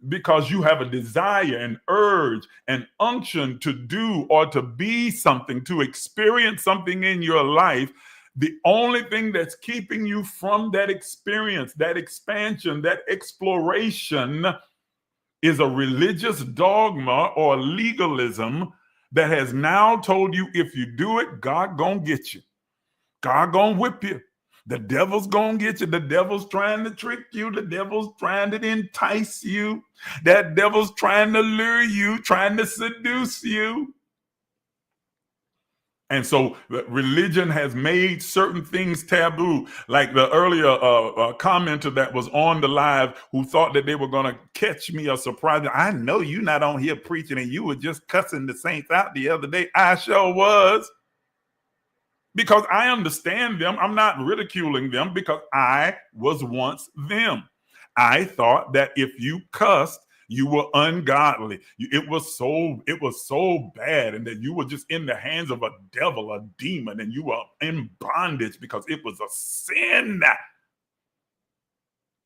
because you have a desire, an urge, an unction to do or to be something, to experience something in your life? The only thing that's keeping you from that experience, that expansion, that exploration is a religious dogma or legalism that has now told you if you do it, God gonna get you. God gonna whip you. The devil's gonna get you. The devil's trying to trick you. The devil's trying to entice you. That devil's trying to lure you, trying to seduce you. And so religion has made certain things taboo. Like the earlier commenter that was on the live who thought that they were going to catch me or surprise me. I know you're not on here preaching and you were just cussing the saints out the other day. I sure was. Because I understand them. I'm not ridiculing them because I was once them. I thought that if you cussed, you were ungodly. It was so bad, and that you were just in the hands of a devil, a demon, and you were in bondage because it was a sin.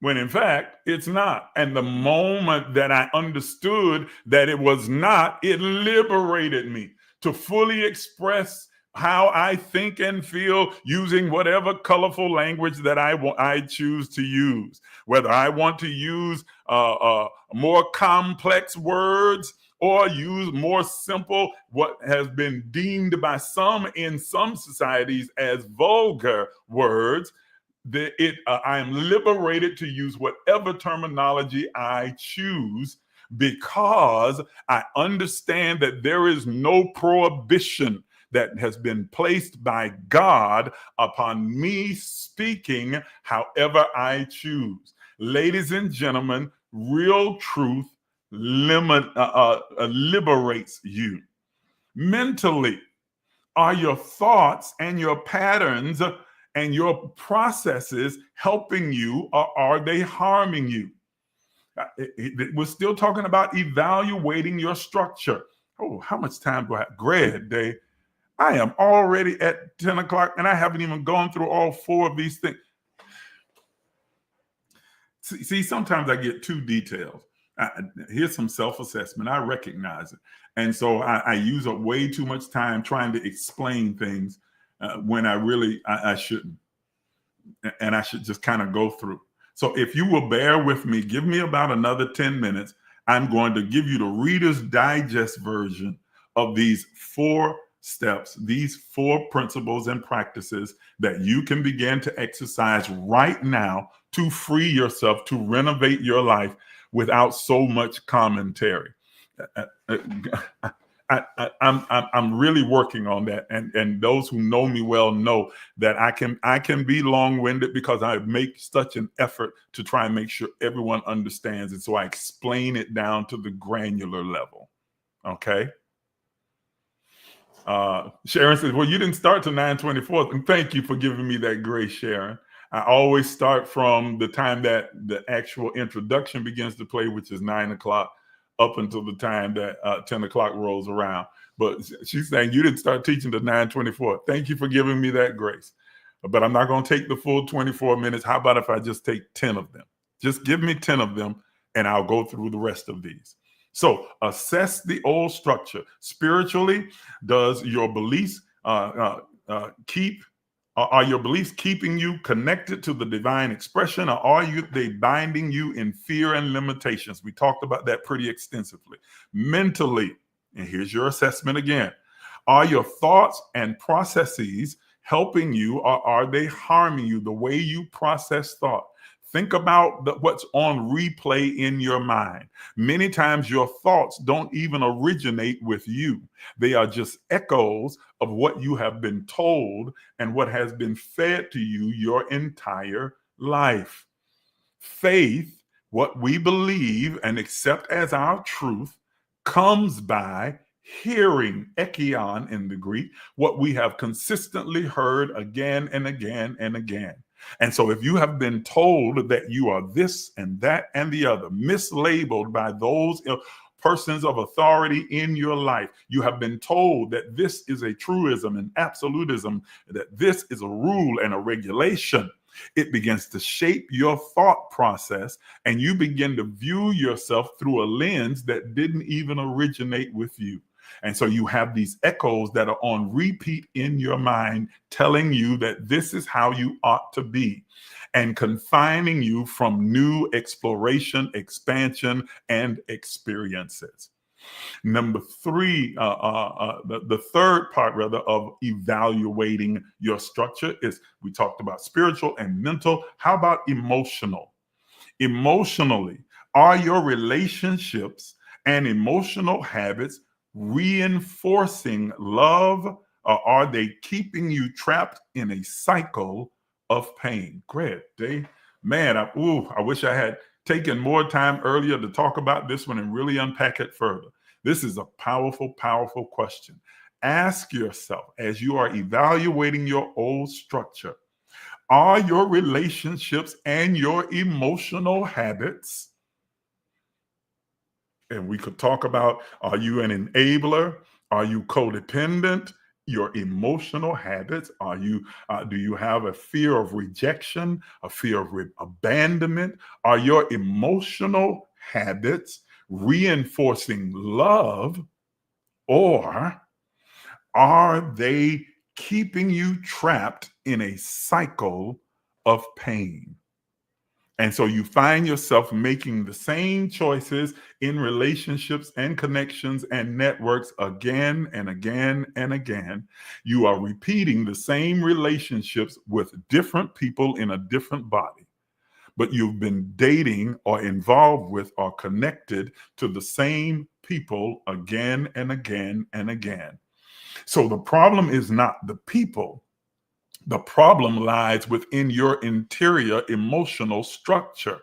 When in fact, it's not. And the moment that I understood that it was not, it liberated me to fully express how I think and feel using whatever colorful language that I choose to use. Whether I want to use more complex words or use more simple, what has been deemed by some in some societies as vulgar words, I am liberated to use whatever terminology I choose because I understand that there is no prohibition that has been placed by God upon me speaking however I choose. Ladies and gentlemen, real truth liberates you. Mentally, are your thoughts and your patterns and your processes helping you, or are they harming you? We're still talking about evaluating your structure. Oh, how much time do I have? Great day. I am already at 10 o'clock and I haven't even gone through all four of these things. See, sometimes I get too detailed. Here's some self-assessment. I recognize it. And so I use up way too much time trying to explain things when I shouldn't. And I should just kind of go through. So if you will bear with me, give me about another 10 minutes. I'm going to give you the Reader's Digest version of these 4 steps, these 4 principles and practices that you can begin to exercise right now to free yourself, to renovate your life without so much commentary. I'm really working on that, and those who know me well know that I can be long-winded because I make such an effort to try and make sure everyone understands it. So I explain it down to the granular level. Okay. Sharon says, well, you didn't start till 9:24. And thank you for giving me that grace, Sharon. I always start from the time that the actual introduction begins to play, which is 9 o'clock, up until the time that 10 o'clock rolls around. But she's saying you didn't start teaching till 9:24. Thank you for giving me that grace. But I'm not going to take the full 24 minutes. How about if I just take 10 of them? Just give me 10 of them and I'll go through the rest of these. So assess the old structure. Spiritually, does your beliefs are your beliefs keeping you connected to the divine expression, or are they binding you in fear and limitations? We talked about that pretty extensively. Mentally, and here's your assessment again. Are your thoughts and processes helping you, or are they harming you? The way you process thought. Think about what's on replay in your mind. Many times your thoughts don't even originate with you. They are just echoes of what you have been told and what has been fed to you your entire life. Faith, what we believe and accept as our truth, comes by hearing, ekion in the Greek, what we have consistently heard again and again and again. And so if you have been told that you are this and that and the other, mislabeled by those persons of authority in your life, you have been told that this is a truism and absolutism, that this is a rule and a regulation, it begins to shape your thought process, and you begin to view yourself through a lens that didn't even originate with you. And so you have these echoes that are on repeat in your mind, telling you that this is how you ought to be, and confining you from new exploration, expansion, and experiences. Number three, the third part rather of evaluating your structure is we talked about spiritual and mental. How about emotional? Emotionally, are your relationships and emotional habits reinforcing love, or are they keeping you trapped in a cycle of pain? Great, Dave. Man, I wish I had taken more time earlier to talk about this one and really unpack it further. This is a powerful, powerful question. Ask yourself as you are evaluating your old structure, are your relationships and your emotional habits, and we could talk about, are you an enabler? Are you codependent? Your emotional habits, do you have a fear of rejection, a fear of abandonment? Are your emotional habits reinforcing love, or are they keeping you trapped in a cycle of pain? And so you find yourself making the same choices in relationships and connections and networks again and again and again. You are repeating the same relationships with different people in a different body, but you've been dating or involved with or connected to the same people again and again and again. So the problem is not the people. The problem lies within your interior emotional structure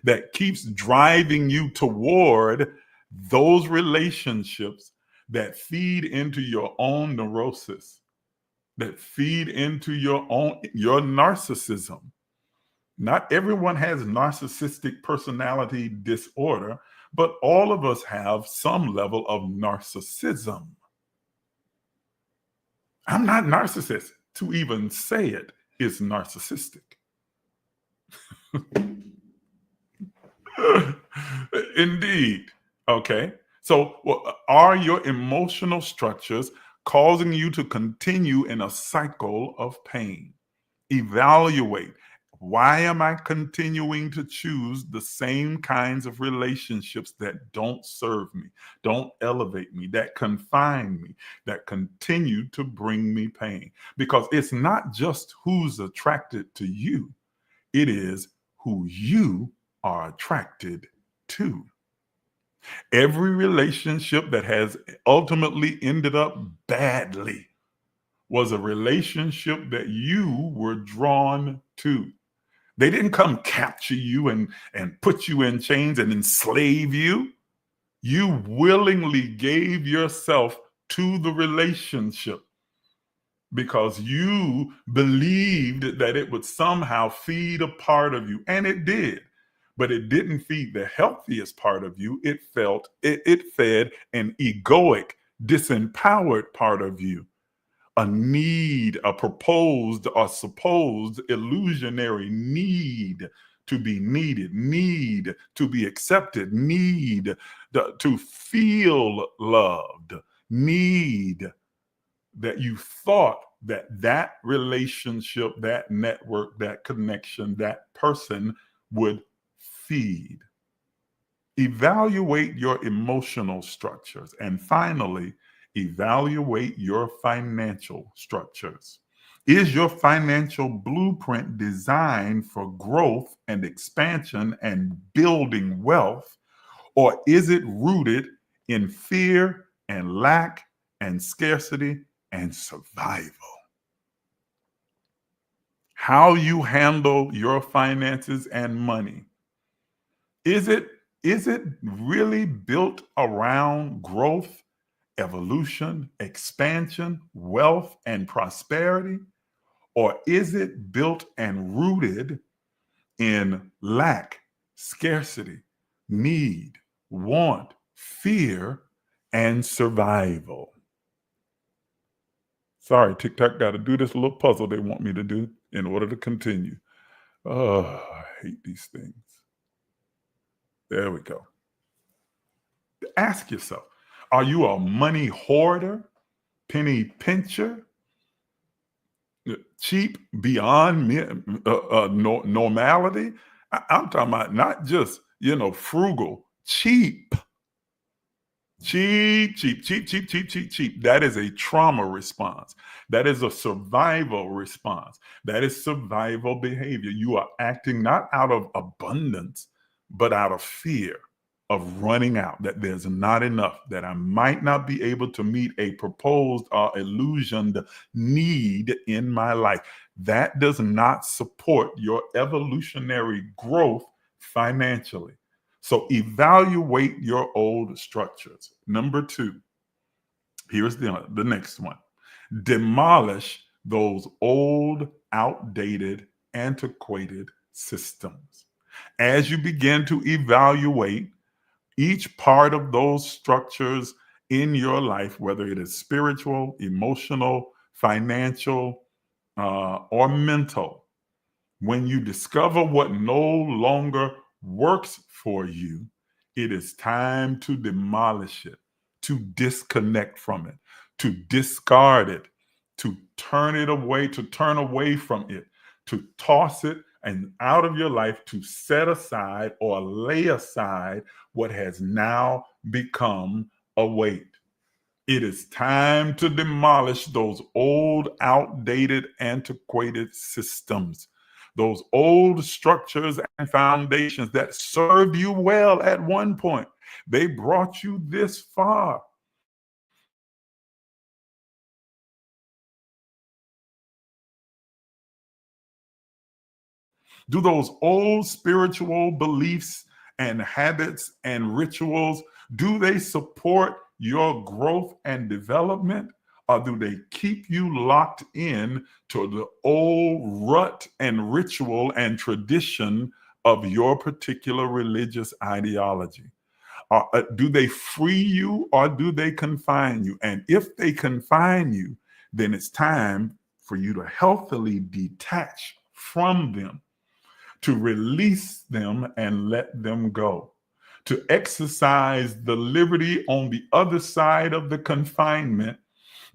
that keeps driving you toward those relationships that feed into your own neurosis, that feed into your narcissism. Not everyone has narcissistic personality disorder, but all of us have some level of narcissism. I'm not narcissist. To even say it is narcissistic. Indeed. Okay. So, are your emotional structures causing you to continue in a cycle of pain? Evaluate. Why am I continuing to choose the same kinds of relationships that don't serve me, don't elevate me, that confine me, that continue to bring me pain? Because it's not just who's attracted to you, it is who you are attracted to. Every relationship that has ultimately ended up badly was a relationship that you were drawn to. They didn't come capture you and put you in chains and enslave you. You willingly gave yourself to the relationship because you believed that it would somehow feed a part of you. And it did. But it didn't feed the healthiest part of you. It fed an egoic, disempowered part of you. A need, a proposed or supposed illusionary need to be needed, need to be accepted, need to feel loved, need that you thought that relationship, that network, that connection, that person would feed. Evaluate your emotional structures. And finally, evaluate your financial structures. Is your financial blueprint designed for growth and expansion and building wealth, or is it rooted in fear and lack and scarcity and survival? How you handle your finances and money. Is it really built around growth, evolution, expansion, wealth, and prosperity? Or is it built and rooted in lack, scarcity, need, want, fear, and survival? Sorry, TikTok got to do this little puzzle they want me to do in order to continue. Oh, I hate these things. There we go. Ask yourself, are you a money hoarder, penny pincher, cheap beyond normality? I'm talking about not just, frugal, cheap. Cheap, cheap, cheap, cheap, cheap, cheap, cheap. That is a trauma response. That is a survival response. That is survival behavior. You are acting not out of abundance, but out of fear of running out, that there's not enough, that I might not be able to meet a proposed or illusioned need in my life. That does not support your evolutionary growth financially. So evaluate your old structures. Number two, here's the next one. Demolish those old, outdated, antiquated systems. As you begin to evaluate each part of those structures in your life, whether it is spiritual, emotional, financial, or mental, when you discover what no longer works for you, it is time to demolish it, to disconnect from it, to discard it, to turn it away, to turn away from it, to toss it and out of your life, to set aside or lay aside what has now become a weight. It is time to demolish those old, outdated, antiquated systems, those old structures and foundations that served you well at one point. They brought you this far. Do those old spiritual beliefs and habits and rituals, do they support your growth and development? Or do they keep you locked in to the old rut and ritual and tradition of your particular religious ideology? Do they free you or do they confine you? And if they confine you, then it's time for you to healthily detach from them, to release them and let them go, to exercise the liberty on the other side of the confinement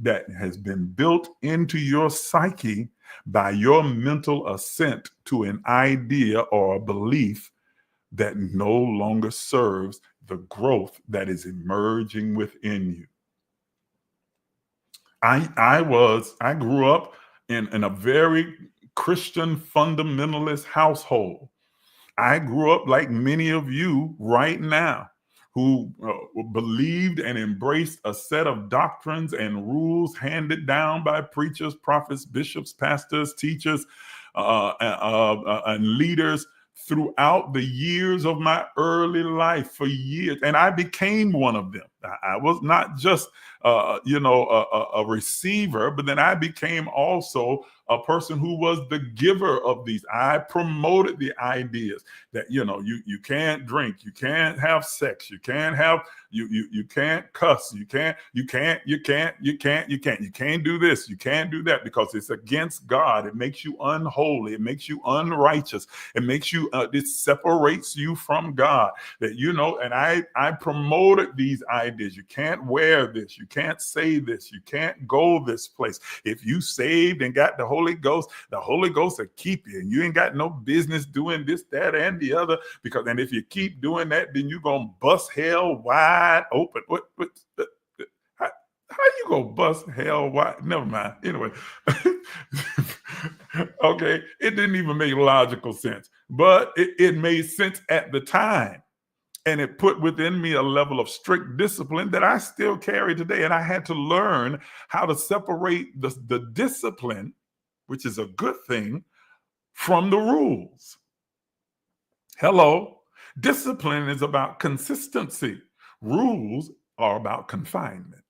that has been built into your psyche by your mental assent to an idea or a belief that no longer serves the growth that is emerging within you. I grew up in a very Christian fundamentalist household. I grew up like many of you right now who believed and embraced a set of doctrines and rules handed down by preachers, prophets, bishops, pastors, teachers, and leaders throughout the years of my early life, for years. And I became one of them. I was not just, a receiver, but then I became also a person who was the giver of these. I promoted the ideas that, you can't drink, you can't have sex, you can't have, you can't cuss, you can't do this, you can't do that, because it's against God. It makes you unholy, it makes you unrighteous, it makes you, it separates you from God. That, and I promoted these ideas. You can't wear this, you can't say this, you can't go this place. If you saved and got the Holy Ghost will keep you, and you ain't got no business doing this, that, and the other, because, and if you keep doing that, then you're gonna bust hell wide open. How you gonna bust hell wide? Never mind. Anyway, okay, it didn't even make logical sense, but it made sense at the time. And it put within me a level of strict discipline that I still carry today. And I had to learn how to separate the discipline, which is a good thing, from the rules. Hello. Discipline is about consistency. Rules are about confinement.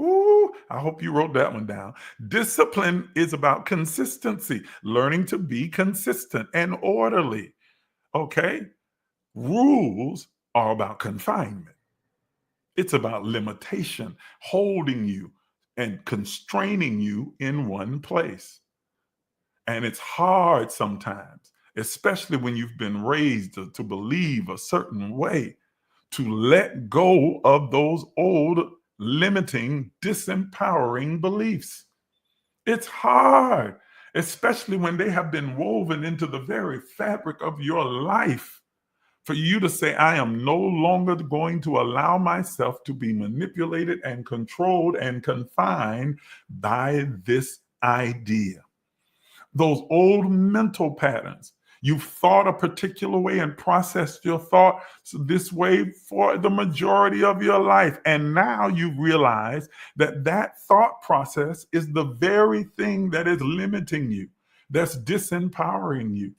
Ooh, I hope you wrote that one down. Discipline is about consistency, learning to be consistent and orderly. Okay? Rules are about confinement. It's about limitation, holding you and constraining you in one place. And it's hard sometimes, especially when you've been raised to believe a certain way, to let go of those old, limiting, disempowering beliefs. It's hard, especially when they have been woven into the very fabric of your life For you to say, I am no longer going to allow myself to be manipulated and controlled and confined by this idea. Those old mental patterns. You've thought a particular way and processed your thought this way for the majority of your life. And now you realize that that thought process is the very thing that is limiting you, that's disempowering you.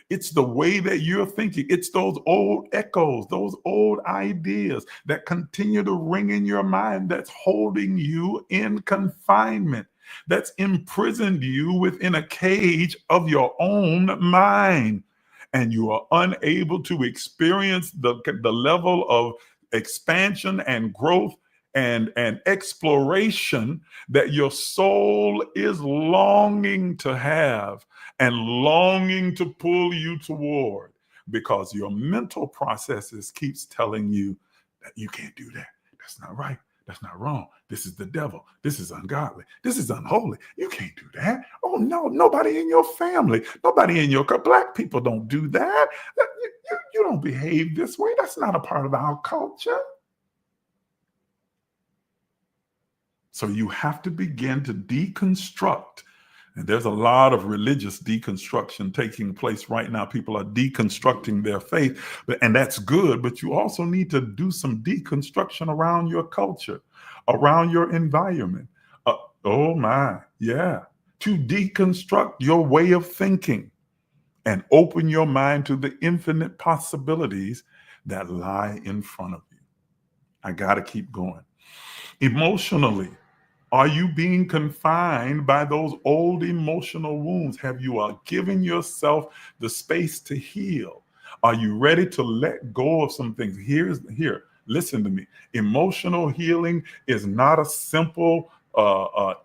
It's the way that you're thinking. It's those old echoes, those old ideas that continue to ring in your mind that's holding you in confinement, that's imprisoned you within a cage of your own mind. And you are unable to experience the level of expansion and growth and exploration that your soul is longing to have and longing to pull you toward, because your mental processes keeps telling you that you can't do that. That's not right. That's not wrong. This is the devil. This is ungodly. This is unholy. You can't do that. Oh no, nobody in your family, nobody in your black people don't do that. You don't behave this way. That's not a part of our culture. So you have to begin to deconstruct. And there's a lot of religious deconstruction taking place right now. People are deconstructing their faith, and that's good, but you also need to do some deconstruction around your culture, around your environment. Oh my, yeah. To deconstruct your way of thinking and open your mind to the infinite possibilities that lie in front of you. I got to keep going. Emotionally, are you being confined by those old emotional wounds? Have you given yourself the space to heal? Are you ready to let go of some things? Here, listen to me. Emotional healing is not a simple,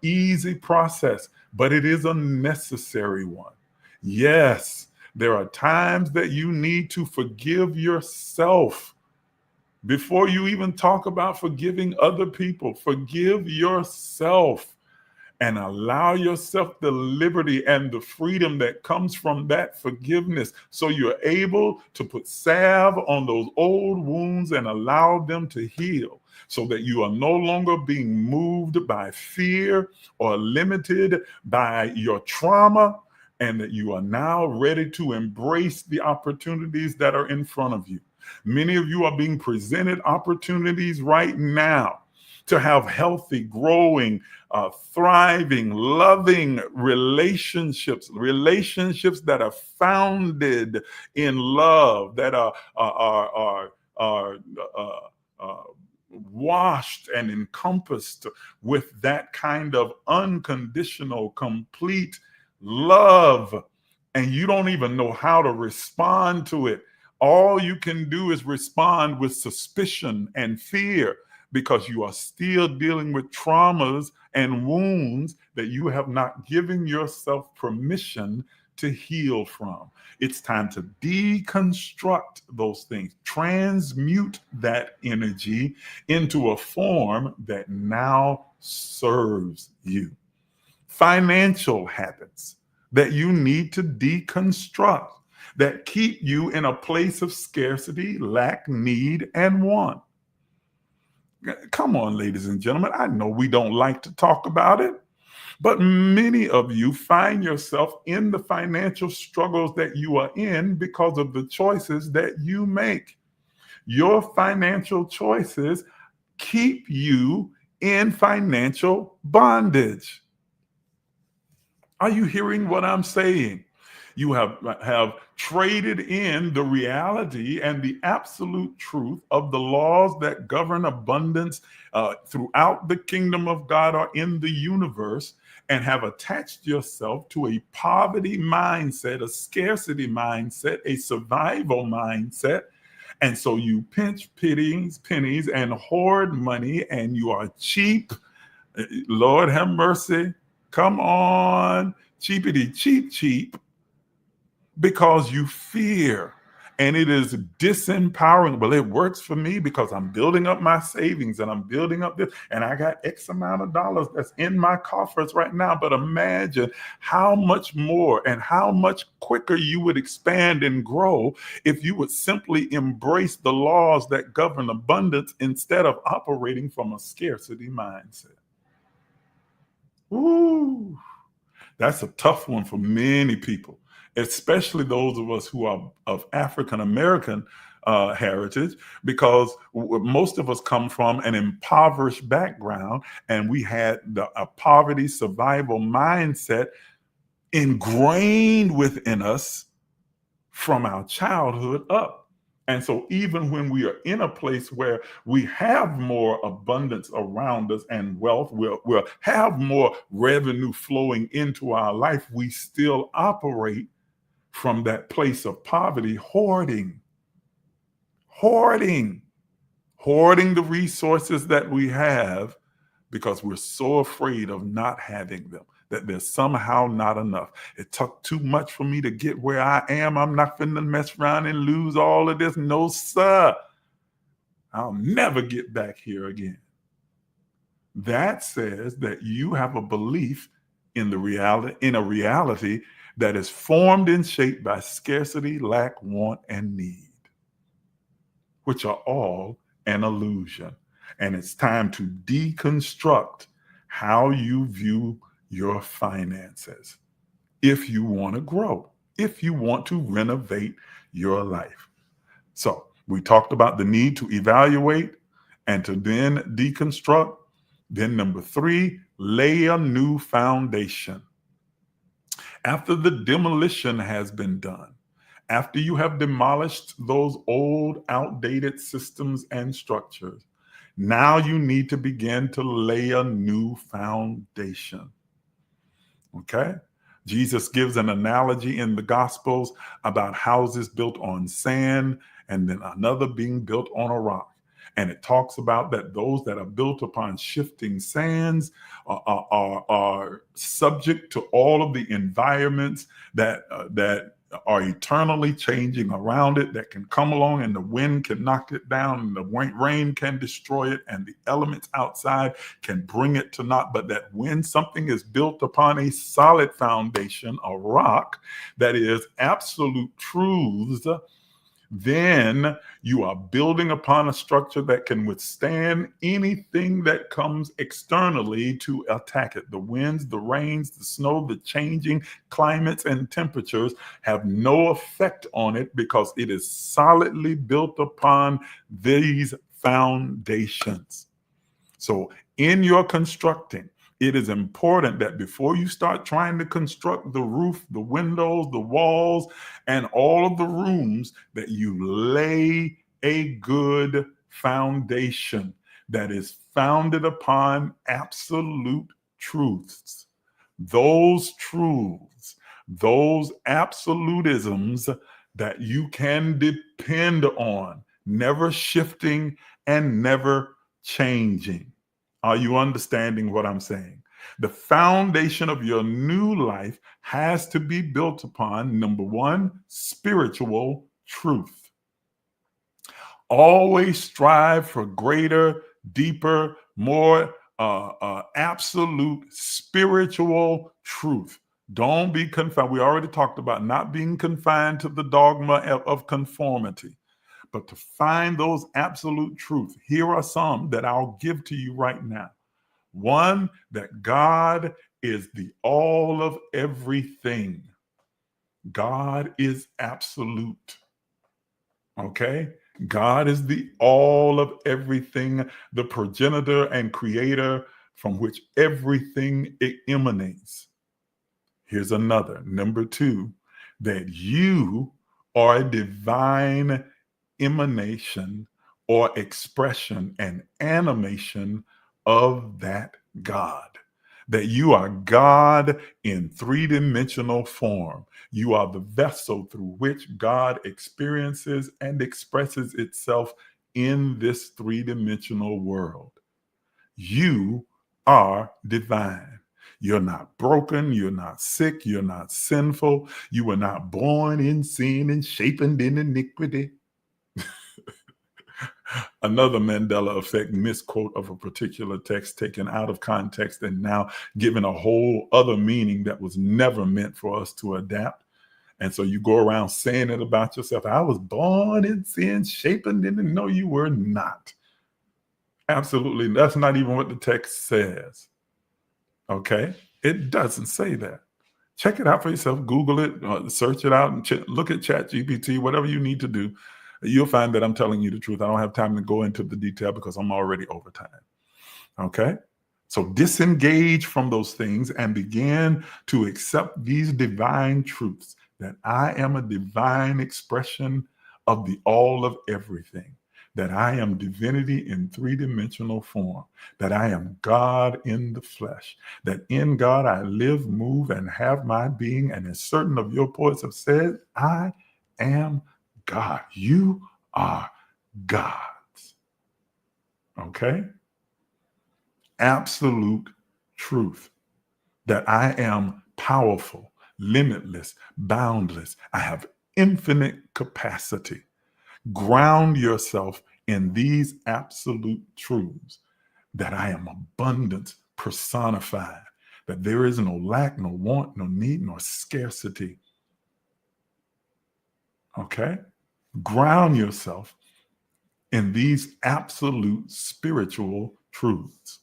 easy process, but it is a necessary one. Yes, there are times that you need to forgive yourself. Before you even talk about forgiving other people, forgive yourself and allow yourself the liberty and the freedom that comes from that forgiveness, so you're able to put salve on those old wounds and allow them to heal, so that you are no longer being moved by fear or limited by your trauma, and that you are now ready to embrace the opportunities that are in front of you. Many of you are being presented opportunities right now to have healthy, growing, thriving, loving relationships that are founded in love, that are washed and encompassed with that kind of unconditional, complete love. And you don't even know how to respond to it. All you can do is respond with suspicion and fear, because you are still dealing with traumas and wounds that you have not given yourself permission to heal from. It's time to deconstruct those things, transmute that energy into a form that now serves you. Financial habits that you need to deconstruct, that keep you in a place of scarcity, lack, need, and want. Come on, ladies and gentlemen. I know we don't like to talk about it, but many of you find yourself in the financial struggles that you are in because of the choices that you make. Your financial choices keep you in financial bondage. Are you hearing what I'm saying? You have traded in the reality and the absolute truth of the laws that govern abundance throughout the kingdom of God or in the universe, and have attached yourself to a poverty mindset, a scarcity mindset, a survival mindset. And so you pinch pennies and hoard money, and you are cheap. Lord have mercy. Come on, cheapity cheap, because you fear And it is disempowering. Well, it works for me because I'm building up my savings and I'm building up this, and I got X amount of dollars that's in my coffers right now. But imagine how much more and how much quicker you would expand and grow if you would simply embrace the laws that govern abundance instead of operating from a scarcity mindset. Ooh. That's a tough one for many people, especially those of us who are of African American heritage, because most of us come from an impoverished background, and we had a poverty survival mindset ingrained within us from our childhood up. And so, even when we are in a place where we have more abundance around us and wealth, we'll have more revenue flowing into our life, we still operate from that place of poverty, hoarding, hoarding the resources that we have because we're so afraid of not having them, that there's somehow not enough. It took too much for me to get where I am. I'm not finna mess around and lose all of this. No, sir. I'll never get back here again. That says that you have a belief in a reality that is formed and shaped by scarcity, lack, want, and need, which are all an illusion. And it's time to deconstruct how you view your finances if you want to grow, if you want to renovate your life. So we talked about the need to evaluate and to then deconstruct. Then number 3, lay a new foundation. After the demolition has been done, after you have demolished those old, outdated systems and structures, now you need to begin to lay a new foundation. Okay? Jesus gives an analogy in the Gospels about houses built on sand and then another being built on a rock. And it talks about that those that are built upon shifting sands are subject to all of the environments that are eternally changing around it, that can come along and the wind can knock it down and the rain can destroy it and the elements outside can bring it to naught. But that when something is built upon a solid foundation, a rock that is absolute truths, then you are building upon a structure that can withstand anything that comes externally to attack it. The winds, the rains, the snow, the changing climates and temperatures have no effect on it because it is solidly built upon these foundations. So in your constructing, it is important that before you start trying to construct the roof, the windows, the walls, and all of the rooms, that you lay a good foundation that is founded upon absolute truths. Those truths, those absolutisms that you can depend on, never shifting and never changing. Are you understanding what I'm saying? The foundation of your new life has to be built upon, number 1, spiritual truth. Always strive for greater, deeper, more absolute spiritual truth. Don't be confined. We already talked about not being confined to the dogma of conformity, but to find those absolute truths. Here are some that I'll give to you right now. 1, that God is the all of everything. God is absolute. Okay? God is the all of everything, the progenitor and creator from which everything emanates. Here's another. Number 2, that you are a divine emanation or expression and animation of that God. That you are God in 3-dimensional form. You are the vessel through which God experiences and expresses itself in this 3-dimensional world. You are divine. You're not broken. You're not sick. You're not sinful. You were not born in sin and shapen in iniquity. Another Mandela effect misquote of a particular text taken out of context and now given a whole other meaning that was never meant for us to adapt. And so you go around saying it about yourself. I was born in sin, shapen in it. No, you were not. Absolutely. That's not even what the text says. Okay? It doesn't say that. Check it out for yourself. Google it, search it out, and look at ChatGPT, whatever you need to do. You'll find that I'm telling you the truth. I don't have time to go into the detail because I'm already over time. Okay? So disengage from those things and begin to accept these divine truths that I am a divine expression of the all of everything, that I am divinity in three-dimensional form, that I am God in the flesh, that in God I live, move, and have my being. And as certain of your poets have said, I am God. You are God's. Okay? Absolute truth that I am powerful, limitless, boundless. I have infinite capacity. Ground yourself in these absolute truths that I am abundance personified, that there is no lack, no want, no need, nor scarcity. Okay? Ground yourself in these absolute spiritual truths.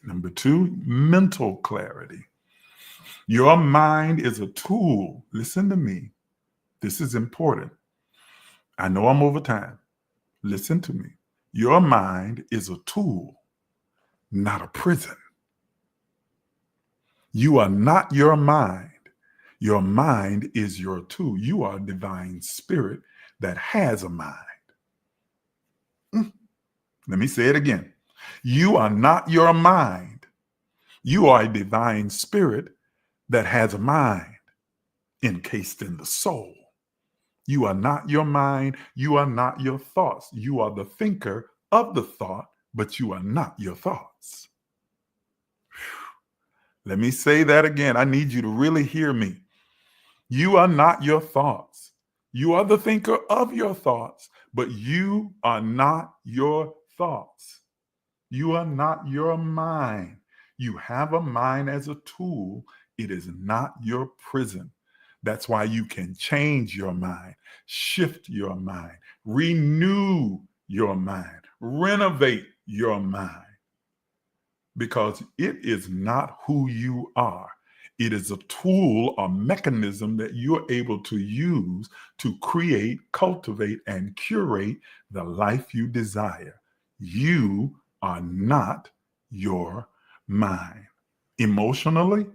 Number 2, mental clarity. Your mind is a tool. Listen to me. This is important. I know I'm over time. Listen to me. Your mind is a tool, not a prison. You are not your mind. Your mind is your tool. You are a divine spirit that has a mind. Let me say it again. You are not your mind. You are a divine spirit that has a mind encased in the soul. You are not your mind. You are not your thoughts. You are the thinker of the thought, but you are not your thoughts. Let me say that again. I need you to really hear me. You are not your thoughts. You are the thinker of your thoughts, but you are not your thoughts. You are not your mind. You have a mind as a tool. It is not your prison. That's why you can change your mind, shift your mind, renew your mind, renovate your mind, because it is not who you are. It is a tool or mechanism that you're able to use to create, cultivate, and curate the life you desire. You are not your mind. Emotionally,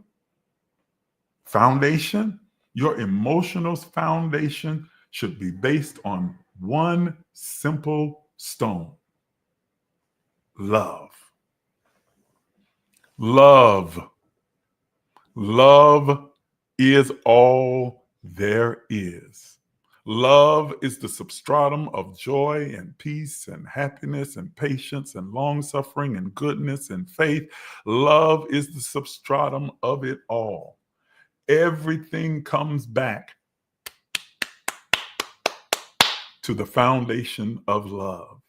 foundation, your emotional foundation should be based on one simple stone: love. Love. Love is all there is. Love is the substratum of joy and peace and happiness and patience and long-suffering and goodness and faith. Love is the substratum of it all. Everything comes back to the foundation of love.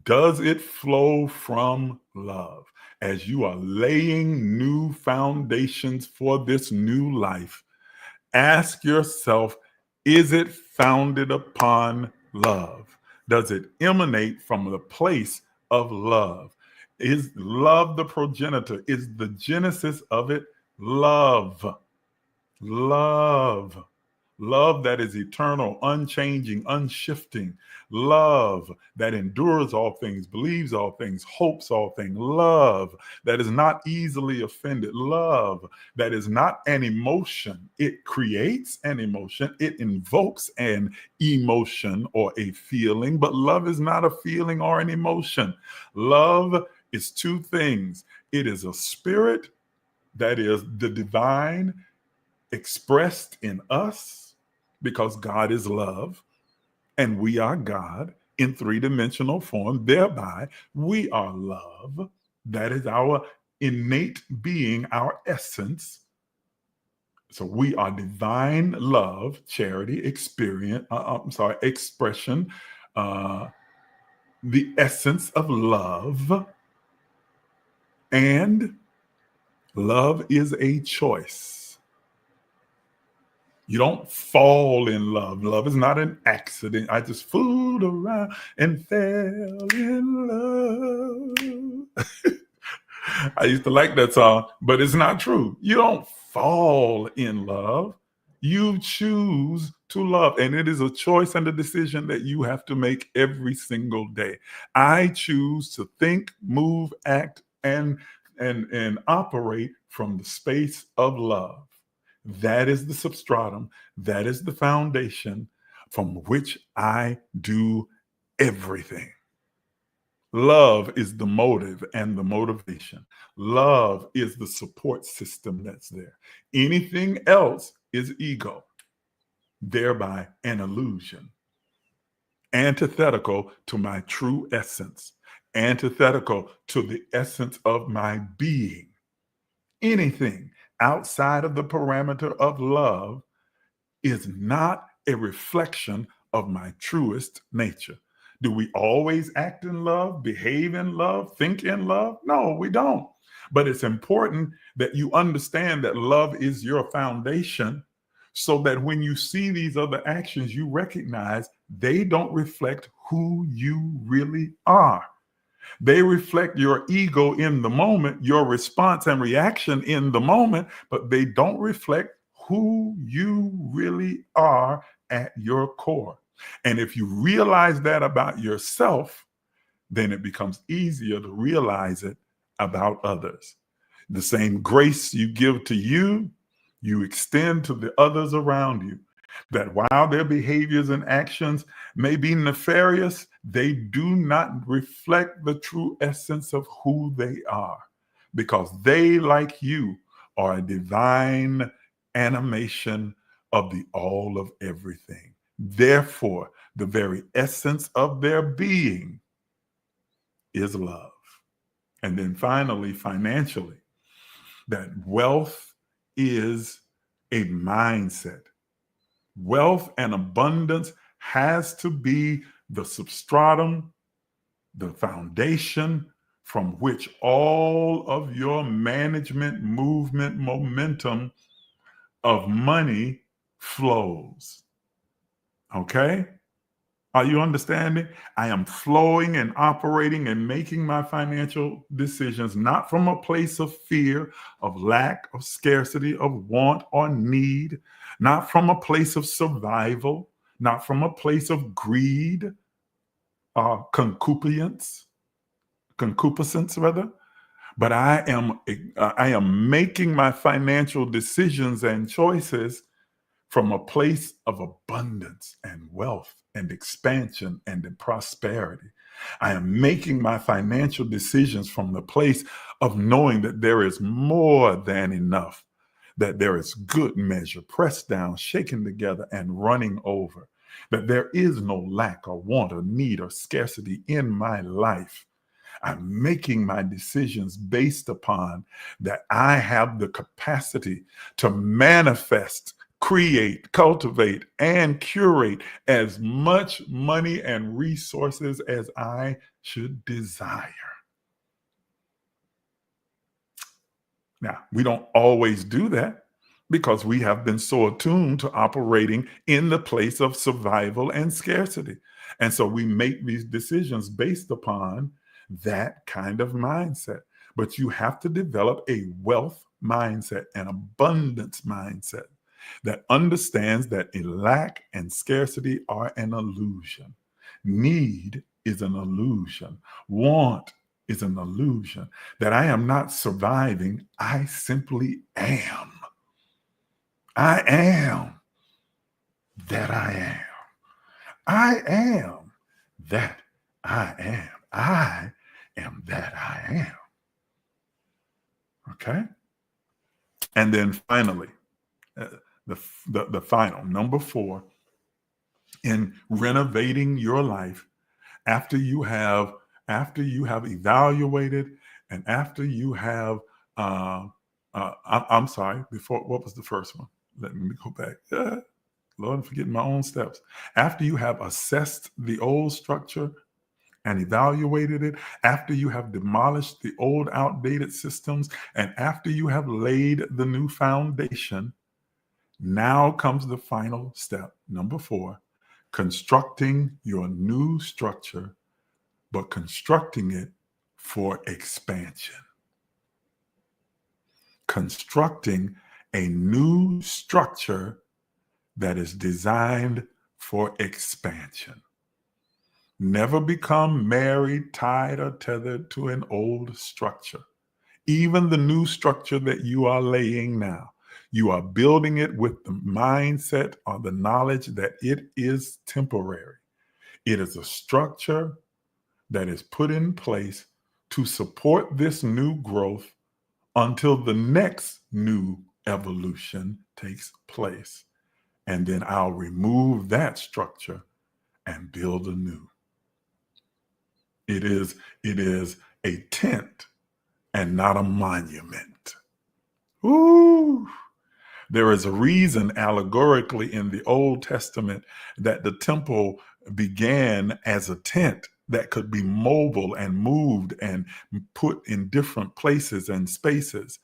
Does it flow from love? As you are laying new foundations for this new life, ask yourself, is it founded upon love? Does it emanate from the place of love? Is love the progenitor? Is the genesis of it love? Love. Love that is eternal, unchanging, unshifting. Love that endures all things, believes all things, hopes all things. Love that is not easily offended. Love that is not an emotion. It creates an emotion. It invokes an emotion or a feeling, but love is not a feeling or an emotion. Love is two things. It is a spirit that is the divine expressed in us, because God is love and we are God in three-dimensional form. Thereby, we are love. That is our innate being, our essence. So we are divine love, charity, expression, the essence of love. And love is a choice. You don't fall in love. Love is not an accident. I just fooled around and fell in love. I used to like that song, but it's not true. You don't fall in love. You choose to love. And it is a choice and a decision that you have to make every single day. I choose to think, move, act, and operate from the space of love. That is the substratum. That is the foundation from which I do everything. Love is the motive and the motivation. Love is the support system that's there. Anything else is ego, thereby an illusion, antithetical to my true essence, antithetical to the essence of my being. Anything outside of the parameter of love is not a reflection of my truest nature. Do we always act in love, behave in love, think in love? No, we don't. But it's important that you understand that love is your foundation, so that when you see these other actions, you recognize they don't reflect who you really are. They reflect your ego in the moment, your response and reaction in the moment, but they don't reflect who you really are at your core. And if you realize that about yourself, then it becomes easier to realize it about others. The same grace you give to you, you extend to the others around you. That while their behaviors and actions may be nefarious, they do not reflect the true essence of who they are, because they, like you, are a divine animation of the all of everything. Therefore, the very essence of their being is love. And then finally, financially, that wealth is a mindset. Wealth and abundance has to be the substratum, the foundation from which all of your management, movement, momentum of money flows. Okay? Are you understanding? I am flowing and operating and making my financial decisions not from a place of fear, of lack, of scarcity, of want or need, not from a place of survival, not from a place of greed, concupiscence rather, but I am making my financial decisions and choices from a place of abundance and wealth and expansion and prosperity. I am making my financial decisions from the place of knowing that there is more than enough, that there is good measure, pressed down, shaken together, and running over, that there is no lack or want or need or scarcity in my life. I'm making my decisions based upon that I have the capacity to manifest, create, cultivate, and curate as much money and resources as I should desire. Now, we don't always do that because we have been so attuned to operating in the place of survival and scarcity. And so we make these decisions based upon that kind of mindset. But you have to develop a wealth mindset, an abundance mindset that understands that a lack and scarcity are an illusion. Need is an illusion. Want is an illusion. That I am not surviving, I simply am. I am that I am. I am that I am. I am that I am. Okay? And then finally, the final, number 4, in renovating your life, after you have evaluated and after you have I'm sorry. Before, what was the first one? Let me go back. Lord, I'm forgetting my own steps. After you have assessed the old structure and evaluated it, after you have demolished the old outdated systems, and after you have laid the new foundation, now comes the final step. Number 4, constructing your new structure, but constructing it for expansion. Constructing a new structure that is designed for expansion. Never become married, tied, or tethered to an old structure. Even the new structure that you are laying now, you are building it with the mindset or the knowledge that it is temporary. It is a structure that is put in place to support this new growth until the next new evolution takes place. And then I'll remove that structure and build anew. It is a tent and not a monument. Ooh. There is a reason allegorically in the Old Testament that the temple began as a tent that could be mobile and moved and put in different places and spaces,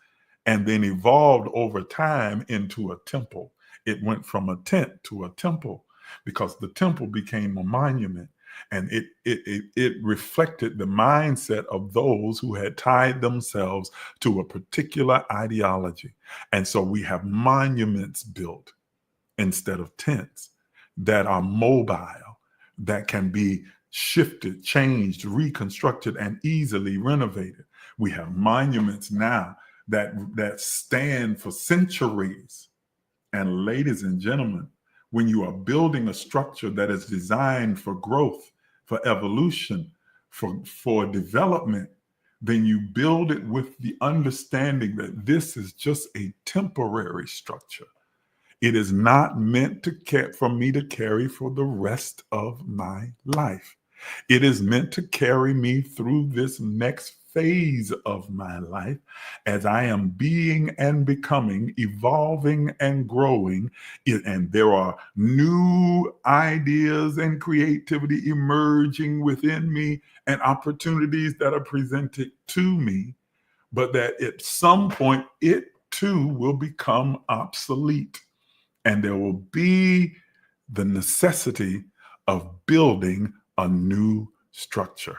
and then evolved over time into a temple. It went from a tent to a temple because the temple became a monument, and it reflected the mindset of those who had tied themselves to a particular ideology. And so we have monuments built instead of tents that are mobile, that can be shifted, changed, reconstructed, and easily renovated. We have monuments now that stand for centuries. And ladies and gentlemen, when you are building a structure that is designed for growth, for evolution, for development, then you build it with the understanding that this is just a temporary structure. It is not meant for me to carry for the rest of my life. It is meant to carry me through this next phase of my life as I am being and becoming, evolving and growing. And there are new ideas and creativity emerging within me and opportunities that are presented to me, but that at some point it too will become obsolete. And there will be the necessity of building a new structure.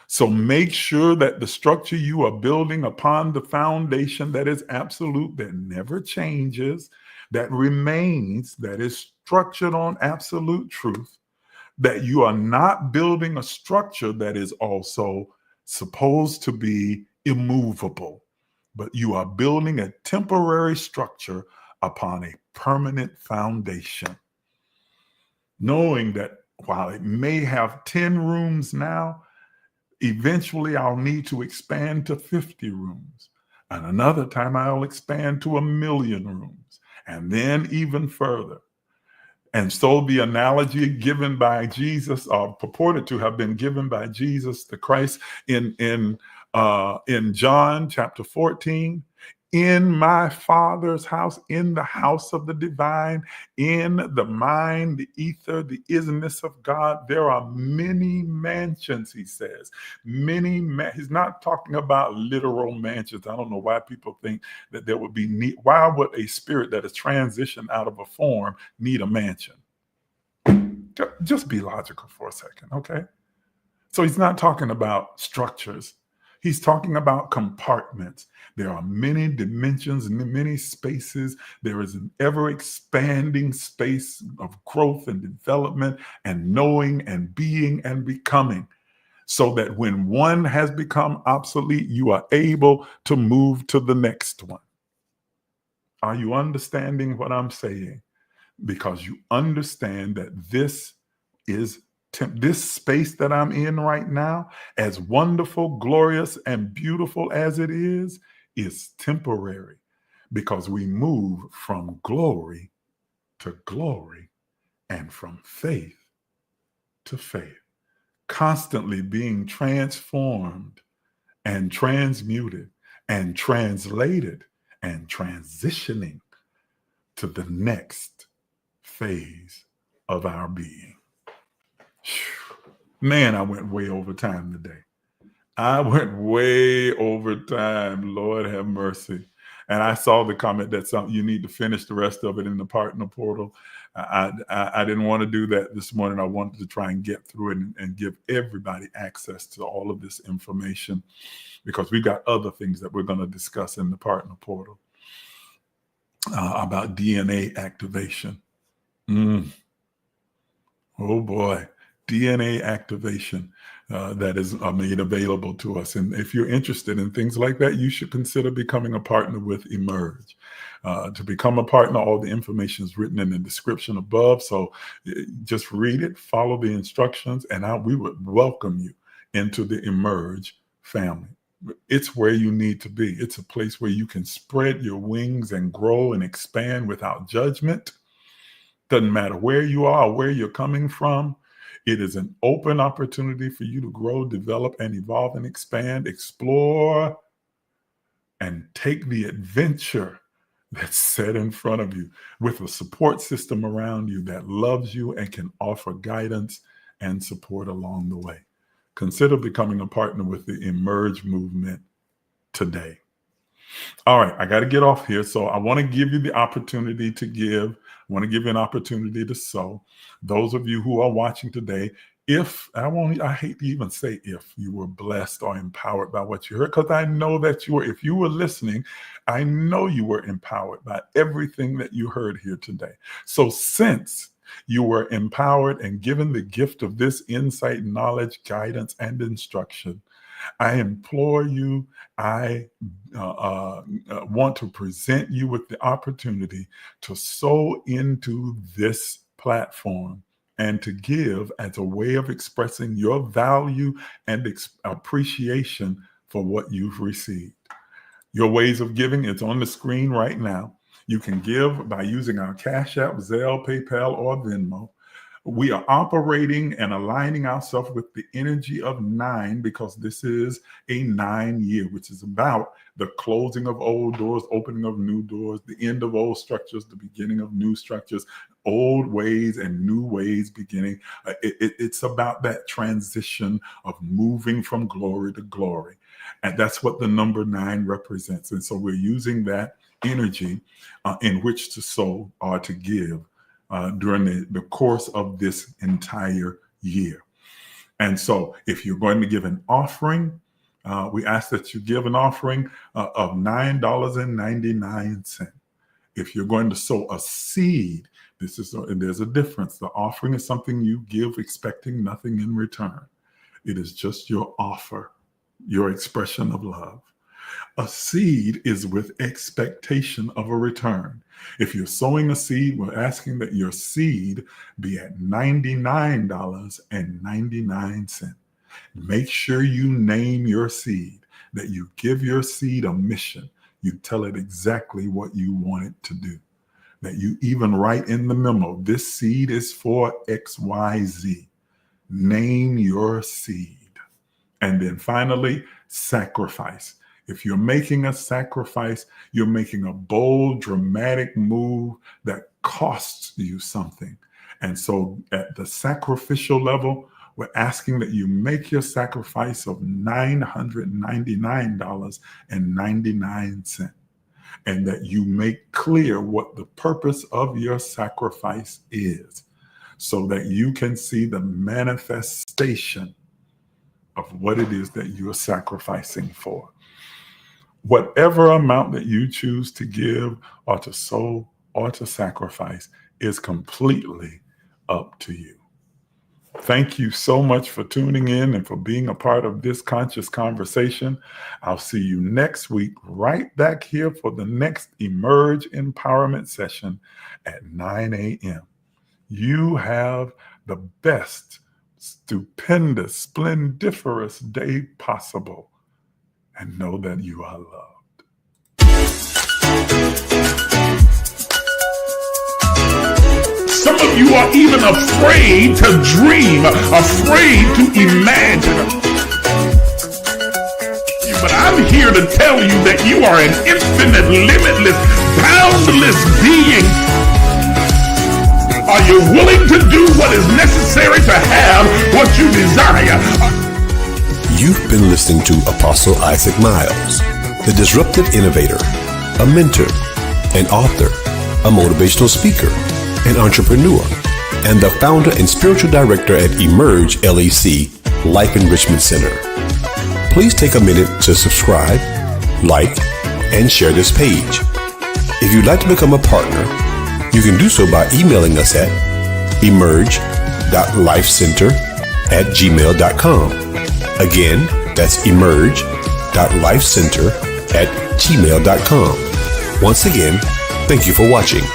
So make sure that the structure you are building upon the foundation that is absolute, that never changes, that remains, that is structured on absolute truth, that you are not building a structure that is also supposed to be immovable, but you are building a temporary structure upon a permanent foundation. Knowing that while it may have 10 rooms now, eventually I'll need to expand to 50 rooms. And another time I'll expand to 1,000,000 rooms, and then even further. And so the analogy given by Jesus, or purported to have been given by Jesus the Christ in John chapter 14, in my Father's house, in the house of the divine, in the mind, the ether, the isness of God, there are many mansions, he says. He's not talking about literal mansions. I don't know why people think that there would be why would a spirit that is transitioned out of a form need a mansion? Just be logical for a second, okay? So he's not talking about structures. He's talking about compartments. There are many dimensions and many spaces. There is an ever-expanding space of growth and development and knowing and being and becoming, so that when one has become obsolete, you are able to move to the next one. Are you understanding what I'm saying? Because you understand that this space that I'm in right now, as wonderful, glorious, and beautiful as it is temporary, because we move from glory to glory and from faith to faith, constantly being transformed and transmuted and translated and transitioning to the next phase of our being. Man, I went way over time today. I went way over time. Lord have mercy. And I saw the comment that you need to finish the rest of it in the partner portal. I didn't want to do that this morning. I wanted to try and get through it and give everybody access to all of this information, because we've got other things that we're going to discuss in the partner portal about DNA activation. Oh boy, DNA activation that is made available to us. And if you're interested in things like that, you should consider becoming a partner with Emerge. To become a partner, all the information is written in the description above. So just read it, follow the instructions, and we would welcome you into the Emerge family. It's where you need to be. It's a place where you can spread your wings and grow and expand without judgment. Doesn't matter where you are, where you're coming from. It is an open opportunity for you to grow, develop, and evolve and expand, explore, and take the adventure that's set in front of you with a support system around you that loves you and can offer guidance and support along the way. Consider becoming a partner with the Emerge movement today. All right, I got to get off here. So I want to give you the opportunity to give. I want to give you an opportunity to sow. Those of you who are watching today, I hate to even say if you were blessed or empowered by what you heard, because I know that if you were listening, I know you were empowered by everything that you heard here today. So since you were empowered and given the gift of this insight, knowledge, guidance, and instruction, I implore you, I want to present you with the opportunity to sow into this platform and to give as a way of expressing your value and appreciation for what you've received. Your ways of giving, it's on the screen right now. You can give by using our CashApp, Zelle, PayPal, or Venmo. We are operating and aligning ourselves with the energy of 9, because this is a 9 year, which is about the closing of old doors, opening of new doors, the end of old structures, the beginning of new structures, old ways and new ways beginning. It's about that transition of moving from glory to glory. And that's what the number 9 represents. And so we're using that energy in which to sow or to give during the course of this entire year. And so if you're going to give an offering, we ask that you give an offering of $9.99. If you're going to sow a seed, there's a difference. The offering is something you give expecting nothing in return. It is just your offer, your expression of love. A seed is with expectation of a return. If you're sowing a seed, we're asking that your seed be at $99.99. Make sure you name your seed, that you give your seed a mission. You tell it exactly what you want it to do. That you even write in the memo, this seed is for XYZ. Name your seed. And then finally, sacrifice. If you're making a sacrifice, you're making a bold, dramatic move that costs you something. And so at the sacrificial level, we're asking that you make your sacrifice of $999.99, and that you make clear what the purpose of your sacrifice is, so that you can see the manifestation of what it is that you're sacrificing for. Whatever amount that you choose to give or to sow or to sacrifice is completely up to you. Thank you so much for tuning in and for being a part of this conscious conversation. I'll see you next week right back here for the next Emerge Empowerment session at 9 a.m. You have the best, stupendous, splendiferous day possible, and know that you are loved. Some of you are even afraid to dream, afraid to imagine. But I I'm here to tell you that you are an infinite, limitless, boundless being. Are you willing to do what is necessary to have what you desire? You've been listening to Apostle Isaac Miles, the disruptive innovator, a mentor, an author, a motivational speaker, an entrepreneur, and the founder and spiritual director at emergelec Life Enrichment Center. Please take a minute to subscribe, like, and share this page. If you'd like to become a partner, you can do so by emailing us at emerge.lifecenter@gmail.com. Again, that's emerge.lifecenter@gmail.com. Once again, thank you for watching.